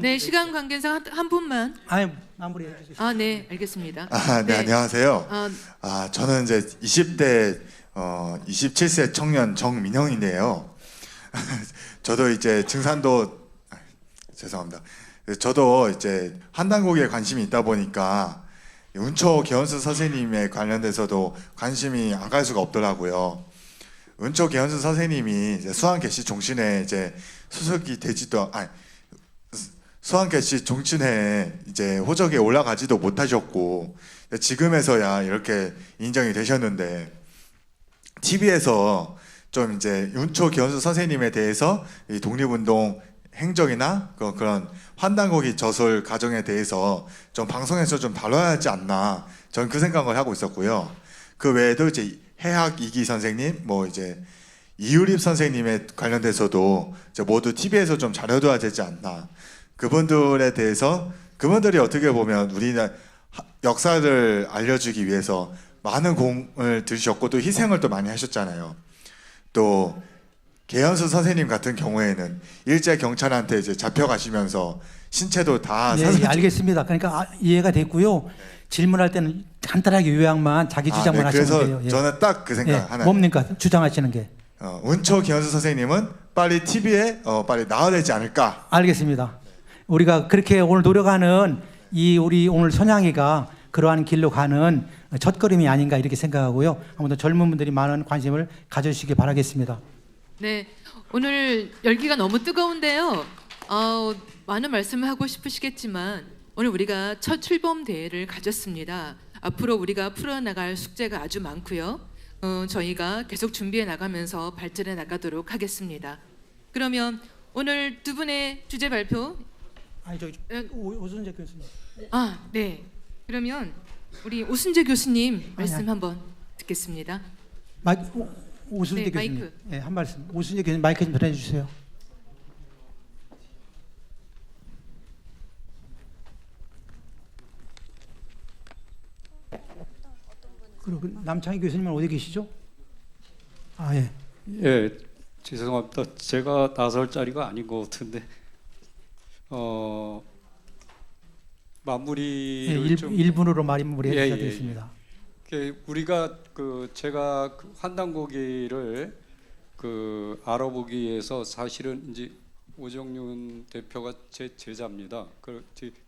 네, 시간 관계상 한 분만. 마무리해 주시죠. 네, 알겠습니다. 네, 안녕하세요. 저는 이제 20대 27세 청년 정민형인데요. 저도 이제 죄송합니다. 저도 이제 한단국에 관심이 있다 보니까 은초 개헌수 선생님에 관련돼서도 관심이 안 갈 수가 없더라고요. 은초 개헌수 선생님이 이제 수한 개시 종신회 이제 수석이 되지도 아니 수한 개시 종신회 이제 호적에 올라가지도 못하셨고 지금에서야 이렇게 인정이 되셨는데 TV에서 좀 이제 윤초 기원수 선생님에 대해서 이 독립운동 행적이나 그런 환단고기 저술 과정에 대해서 좀 방송에서 좀 다뤄야 하지 않나 저는 그 생각을 하고 있었고요. 그 외에도 이제 해학 이기 선생님, 뭐 이제 이유립 선생님에 관련돼서도 이제 모두 TV에서 좀 다뤄둬야 되지 않나. 그분들에 대해서 그분들이 어떻게 보면 우리나라 역사를 알려주기 위해서 많은 공을 들이셨고 또 희생을 또 많이 하셨잖아요. 또 개연수 선생님 같은 경우에는 일제 경찰한테 이제 잡혀가시면서 신체도 다 예, 알겠습니다. 그러니까 이해가 됐고요. 질문할 때는 간단하게 요약만 자기 주장만 네, 하시면 그래서 돼요. 예. 저는 딱 그 생각 예, 하나. 뭡니까 주장하시는 게? 은초 개연수 선생님은 빨리 TV에 빨리 나와야 되지 않을까. 알겠습니다. 우리가 그렇게 오늘 노력하는 이 우리 오늘 선양이가 그러한 길로 가는 첫걸음이 아닌가 이렇게 생각하고요. 아무튼 젊은 분들이 많은 관심을 가져주시기 바라겠습니다. 네, 오늘 열기가 너무 뜨거운데요. 많은 말씀을 하고 싶으시겠지만 오늘 우리가 첫 출범 대회를 가졌습니다. 앞으로 우리가 풀어나갈 숙제가 아주 많고요. 저희가 계속 준비해 나가면서 발전해 나가도록 하겠습니다. 그러면 오늘 두 분의 주제 발표. 아니 저기 오순재 교수님. 네. 그러면 우리 오순재 교수님 말씀 아니. 한번 듣겠습니다. 오순재 네, 교수님. 마이크. 네, 한 말씀. 오순재 교수님 마이크 좀 전해 주세요. 그리고 남창희 교수님은 어디 계시죠? 예. 예, 죄송합니다. 제가 나설 자리가 아닌 것 같은데 마무리를 예, 좀 1분으로 마무리해 예, 주셔야 예, 되겠습니다. 우리가 제가 환단고기를 알아보기 위해서 사실은 이제 오정윤 대표가 제 제자입니다.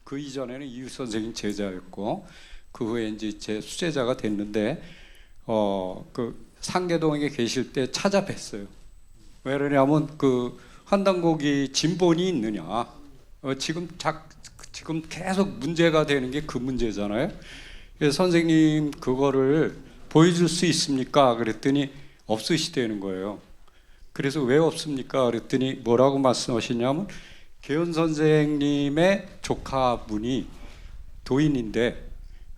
그 이전에는 이유 선생님 제자였고 그 후에 이제 제 수제자가 됐는데 상계동에 계실 때 찾아뵀어요. 왜 그러냐면 환단고기 진본이 있느냐. 지금 계속 문제가 되는 게 그 문제잖아요. 그래서 선생님 그거를 보여줄 수 있습니까? 그랬더니 없으시다는 거예요. 그래서 왜 없습니까? 그랬더니 뭐라고 말씀하시냐면 개연 선생님의 조카분이 도인인데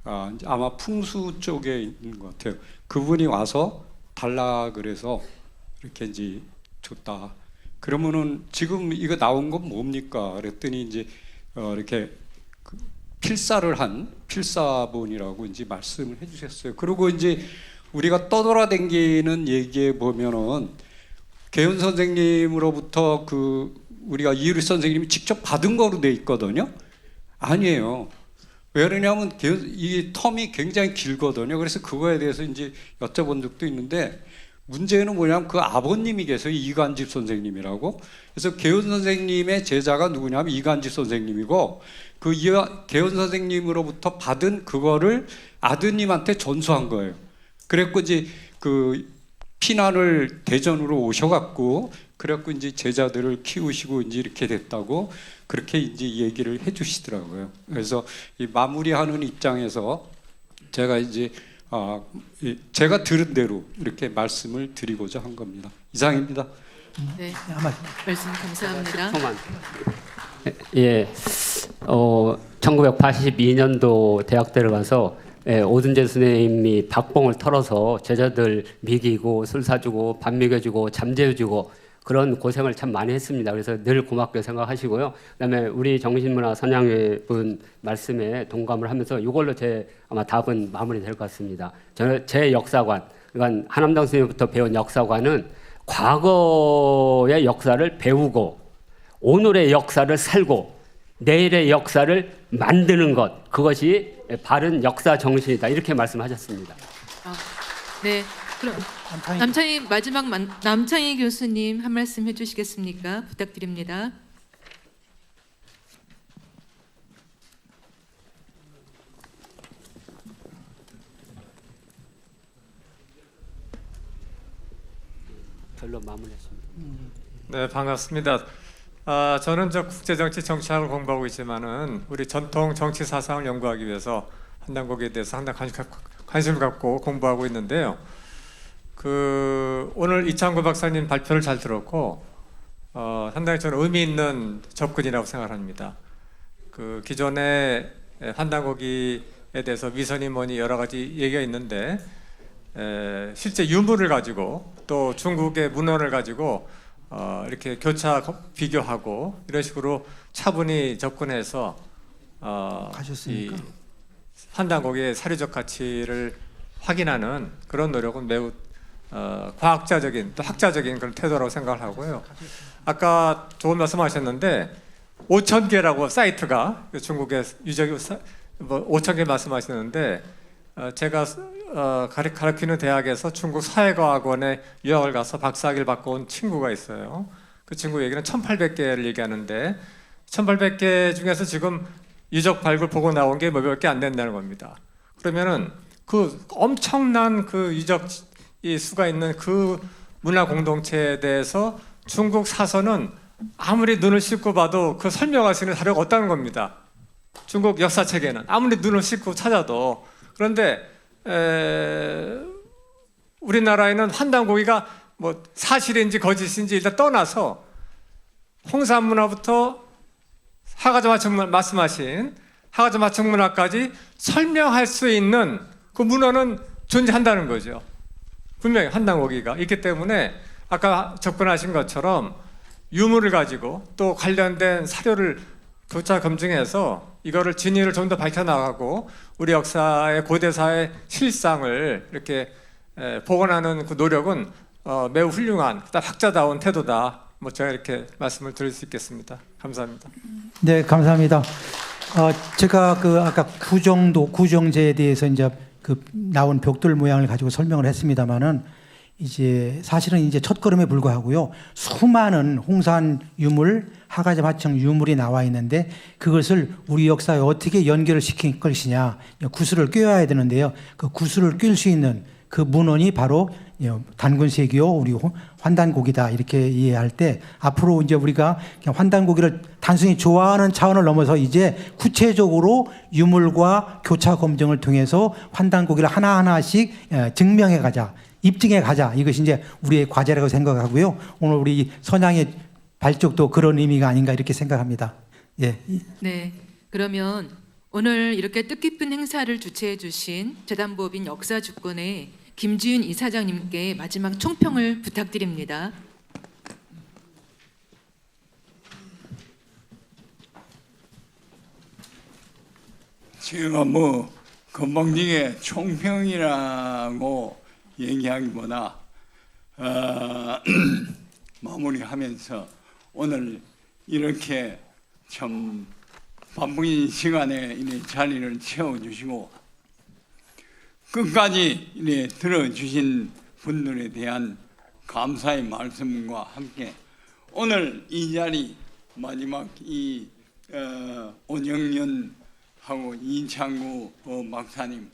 아마 풍수 쪽에 있는 것 같아요. 그분이 와서 달라 그래서 이렇게 이제 줬다. 그러면은 지금 이거 나온 건 뭡니까? 그랬더니 이제 이렇게 필사를 한 필사본이라고 이제 말씀을 해주셨어요. 그리고 이제 우리가 떠돌아다니는 얘기에 보면은 개연 선생님으로부터 우리가 이유리 선생님이 직접 받은 거로 돼 있거든요. 아니에요. 왜 그러냐면 이 텀이 굉장히 길거든요. 그래서 그거에 대해서 이제 여쭤본 적도 있는데 문제는 뭐냐면 그 아버님이 계세요. 이관집 선생님이라고. 그래서 개연 선생님의 제자가 누구냐면 이관집 선생님이고 개연 선생님으로부터 받은 그거를 아드님한테 전수한 거예요. 그랬고 이제 피난을 대전으로 오셔갖고 그래갖고 이제 제자들을 키우시고 이제 이렇게 됐다고 그렇게 이제 얘기를 해주시더라고요. 그래서 이 마무리하는 입장에서 제가 이제 제가 들은 대로 이렇게 말씀을 드리고자 한 겁니다. 이상입니다. 네, 말씀 감사합니다. 예, 1982년도 대학 들어가서 오순재 선생님이 박봉을 털어서 제자들 미기고 술 사주고 밥 먹여주고 잠재워주고 그런 고생을 참 많이 했습니다. 그래서 늘 고맙게 생각하시고요. 그다음에 우리 정신문화 선양회 분 말씀에 동감을 하면서 이걸로 아마 답은 마무리될 것 같습니다. 제 역사관, 그러니까 한암당 선생님부터 배운 역사관은 과거의 역사를 배우고 오늘의 역사를 살고 내일의 역사를 만드는 것, 그것이 바른 역사 정신이다. 이렇게 말씀하셨습니다. 네, 그럼 마지막 남창희 교수님 한 말씀 해주시겠습니까? 부탁드립니다. 결론 마무리했습니다. 네, 반갑습니다. 저는 국제정치 정치학을 공부하고 있지만은 우리 전통 정치 사상을 연구하기 위해서 한당고기에 대해서 상당히 관심을 갖고 공부하고 있는데요. 오늘 이창구 박사님 발표를 잘 들었고 상당히 저는 의미 있는 접근이라고 생각합니다. 기존에 한당고기에 대해서 위선이 뭐니 여러 가지 얘기가 있는데 실제 유물을 가지고 또 중국의 문헌을 가지고 이렇게 교차 비교하고 이런 식으로 차분히 접근해서 가셨습니까? 이 한당고기의 사료적 가치를 확인하는 그런 노력은 매우 과학자적인 또 학자적인 그런 태도라고 생각을 하고요. 아까 좋은 말씀하셨는데 5,000개라고 사이트가 중국의 유적이 5,000개 말씀하셨는데 제가 가르치는 대학에서 중국 사회과학원에 유학을 가서 박사학위를 받고 온 친구가 있어요. 그 친구 얘기는 1,800개를 얘기하는데 1,800개 중에서 지금 유적 발굴 보고 나온 게 몇 개 안 된다는 겁니다. 그러면은 그 엄청난 그 유적 이 수가 있는 그 문화 공동체에 대해서 중국 사서는 아무리 눈을 씻고 봐도 그 설명할 수 있는 자료가 없다는 겁니다. 중국 역사책에는 아무리 눈을 씻고 찾아도. 그런데 우리나라에는 한당고기가 뭐 사실인지 거짓인지 일단 떠나서 홍산문화부터 하가자마청 말씀하신 하가자마청 문화까지 설명할 수 있는 그 문화는 존재한다는 거죠. 분명히 한당고기가 있기 때문에 아까 접근하신 것처럼 유물을 가지고 또 관련된 사료를 교차 검증해서 이거를 진위를 좀 더 밝혀나가고 우리 역사의 고대사의 실상을 이렇게 복원하는 그 노력은 매우 훌륭한 학자다운 태도다. 뭐 제가 이렇게 말씀을 드릴 수 있겠습니다. 감사합니다. 네, 감사합니다. 제가 아까 구정제에 대해서 이제 나온 벽돌 모양을 가지고 설명을 했습니다만은 이제 사실은 이제 첫걸음에 불과하고요. 수많은 홍산 유물, 하가자마청 유물이 나와 있는데 그것을 우리 역사에 어떻게 연결을 시킬 것이냐, 구슬을 꿰어야 되는데요. 그 구슬을 꿰을 수 있는 그 문헌이 바로 단군세기요, 우리 환단고기다 이렇게 이해할 때 앞으로 이제 우리가 그냥 환단고기를 단순히 좋아하는 차원을 넘어서 이제 구체적으로 유물과 교차 검증을 통해서 환단고기를 하나하나씩 증명해 가자. 입증해 가자. 이것이 이제 우리의 과제라고 생각하고요. 오늘 우리 선양의 발족도 그런 의미가 아닌가 이렇게 생각합니다. 예. 네. 그러면 오늘 이렇게 뜻깊은 행사를 주최해 주신 재단법인 역사주권의 김지윤 이사장님께 마지막 총평을 부탁드립니다. 제가 건방지게 총평이라고 얘기하기보다 마무리하면서 오늘 이렇게 참 바쁜 시간에 이 자리를 채워주시고 끝까지 들어주신 분들에 대한 감사의 말씀과 함께 오늘 이 자리 마지막 오정연하고 이창구 박사님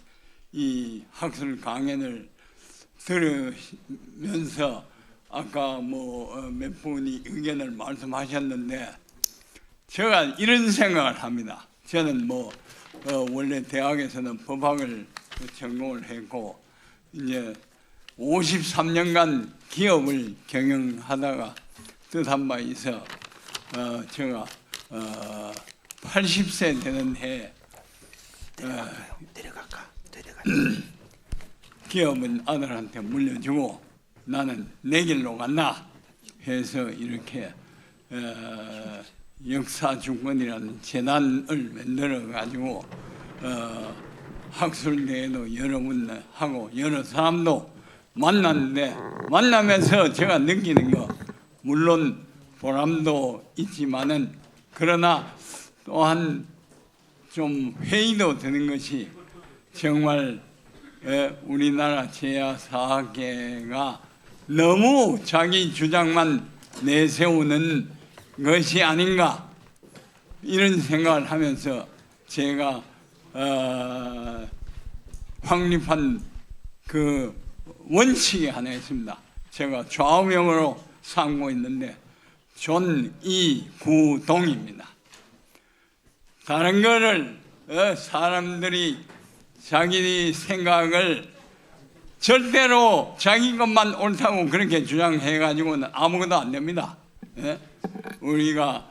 이 학술 강연을 들으면서 아까 몇 분이 의견을 말씀하셨는데 제가 이런 생각을 합니다. 저는 원래 대학에서는 법학을 전공을 했고 이제 53년간 기업을 경영하다가 뜻한 바 있어 제가 80세 되는 해에 기업은 아들한테 물려주고 나는 내 길로 간다 해서 이렇게 역사주권이라는 재단을 만들어 가지고 학술대회도 여러 분 하고 여러 사람도 만났는데 만나면서 제가 느끼는 거 물론 보람도 있지만은 그러나 또한 좀 회의도 드는 것이 정말 우리나라 제야사학계가 너무 자기 주장만 내세우는 것이 아닌가 이런 생각을 하면서 제가 확립한 그 원칙이 하나 있습니다. 제가 좌우명으로 삼고 있는데 존이구동입니다. 다른 거를 사람들이 자기 생각을 절대로 자기 것만 옳다고 그렇게 주장해가지고는 아무것도 안 됩니다. 우리가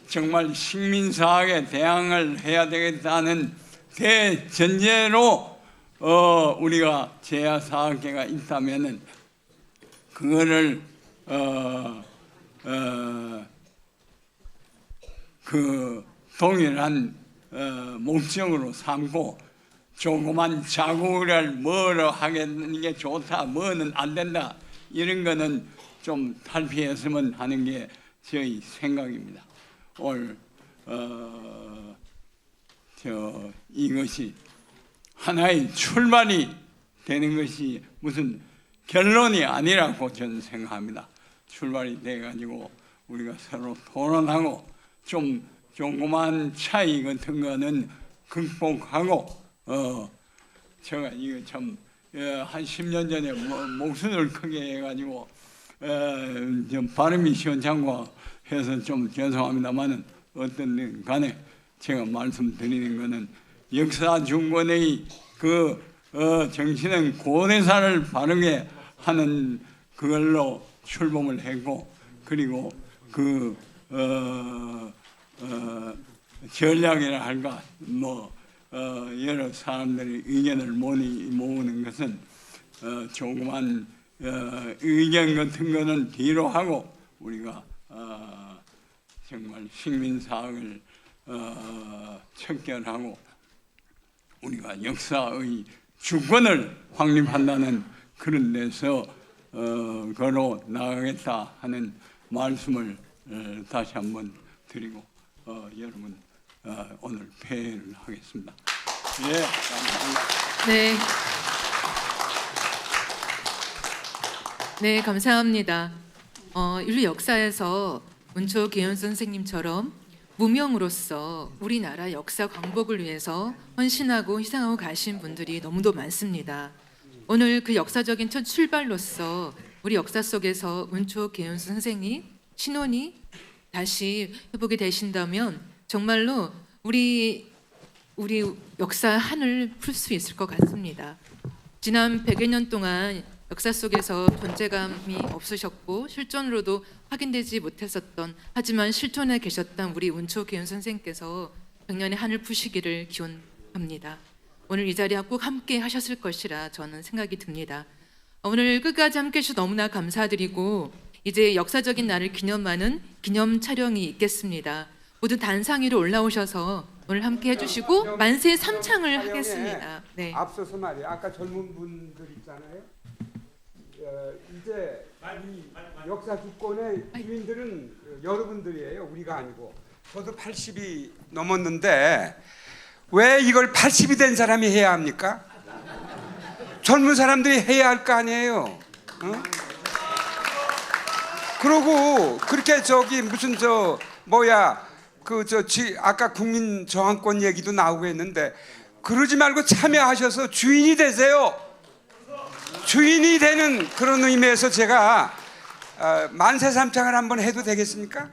정말 식민사학에 대항을 해야 되겠다는 대전제로 우리가 제야사학계가 있다면은 그거를 그 동일한 목적으로 삼고 조그만 자구를 뭐로 하겠는 게 좋다, 뭐는 안 된다 이런 거는 좀 탈피했으면 하는 게 저희 생각입니다. 오늘 이것이 하나의 출발이 되는 것이 무슨 결론이 아니라고 저는 생각합니다. 출발이 돼가지고 우리가 서로 토론하고 좀 조그만 차이 같은 거는 극복하고 제가 이거 참 한 10년 전에 목소리를 크게 해가지고 좀 발음이 시원찮고 해서 좀 죄송합니다만은 어떤 간에 제가 말씀드리는 거는 역사 중권의 그 정신은 고대사를 바르게 하는 그걸로 출범을 했고 그리고 그 전략이라 할까 뭐 여러 사람들의 의견을 모으는 것은 조그만 의견 같은 거는 뒤로 하고 우리가 정말 식민사학을 척결하고 우리가 역사의 주권을 확립한다는 그런 데서 걸어 나가겠다 하는 말씀을 다시 한번 드리고 여러분 오늘 폐회를 하겠습니다. 예, 감사합니다. 네. 네, 감사합니다. 인류 역사에서 문초 계현 선생님처럼 무명으로서 우리나라 역사 광복을 위해서 헌신하고 희생하고 가신 분들이 너무도 많습니다. 오늘 그 역사적인 첫 출발로서 우리 역사 속에서 문초 계현 선생이 신원이 다시 회복이 되신다면 정말로 우리 역사 한을 풀 수 있을 것 같습니다. 지난 100여 년 동안 역사 속에서 존재감이 없으셨고 실존으로도 확인되지 못했었던 하지만 실존에 계셨던 우리 문초 계현 선생께서 100년의 한을 푸시기를 기원합니다. 오늘 이 자리에 꼭 함께 하셨을 것이라 저는 생각이 듭니다. 오늘 끝까지 함께 해주셔서 너무나 감사드리고 이제 역사적인 날을 기념하는 기념 촬영이 있겠습니다. 모두 단상위로 올라오셔서 오늘 함께 해주시고 만세 삼창을 하겠습니다. 네. 앞서서 말이에요. 아까 젊은 분들 있잖아요. 이제 이 역사 주권의 주인들은 여러분들이에요. 우리가 아니고. 저도 80이 넘었는데 왜 이걸 80이 된 사람이 해야 합니까? 젊은 사람들이 해야 할 거 아니에요. 그러고 그렇게 무슨 아까 국민 저항권 얘기도 나오고 했는데 그러지 말고 참여하셔서 주인이 되세요. 주인이 되는 그런 의미에서 제가 만세 삼창을 한번 해도 되겠습니까?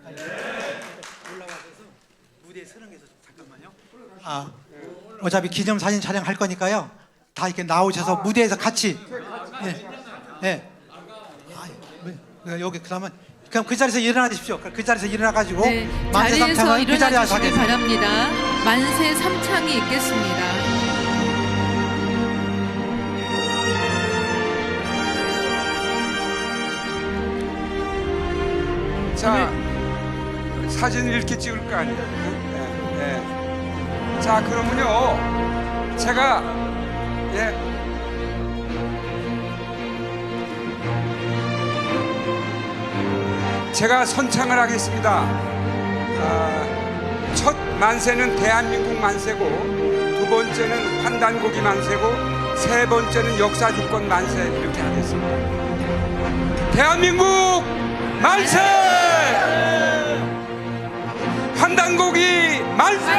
어차피 기념 사진 촬영할 거니까요. 다 이렇게 나오셔서 무대에서 같이. 네. 여기 그러면 그 자리에서 일어나 주십시오. 그 자리에서 일어나 가지고 네, 만세 자리에서 삼창을 그 자리에서 일어나 주시길 하겠습니다. 바랍니다. 만세 삼창이 있겠습니다. 자, 사진을 이렇게 찍을 거 아니에요. 네. 자, 그러면요, 제가 제가 선창을 하겠습니다. 첫 만세는 대한민국 만세고, 두 번째는 환단고기 만세고, 세 번째는 역사주권 만세 이렇게 하겠습니다. 대한민국 만세! 환단고기 만세!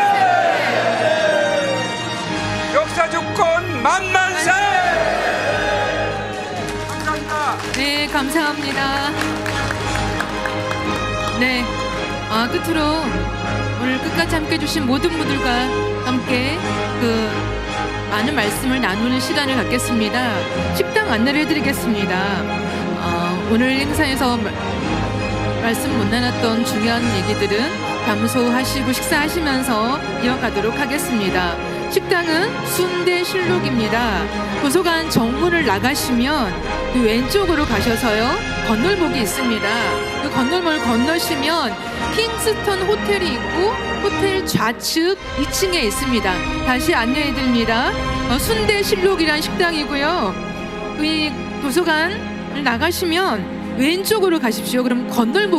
역사주권 만만세! 감사합니다. 네, 감사합니다. 네, 끝으로 오늘 끝까지 함께 해주신 모든 분들과 함께 많은 말씀을 나누는 시간을 갖겠습니다. 식당 안내를 해드리겠습니다. 오늘 행사에서 말씀 못 나눴던 중요한 얘기들은 감소하시고 식사하시면서 이어가도록 하겠습니다. 식당은 순대실록입니다. 도서관 정문을 나가시면 그 왼쪽으로 가셔서요, 건널목이 있습니다. 그 건널목을 건너시면 킹스턴 호텔이 있고 호텔 좌측 2층에 있습니다. 다시 안내해드립니다. 순대실록이라는 식당이고요. 이 도서관을 나가시면 왼쪽으로 가십시오. 그럼 건널목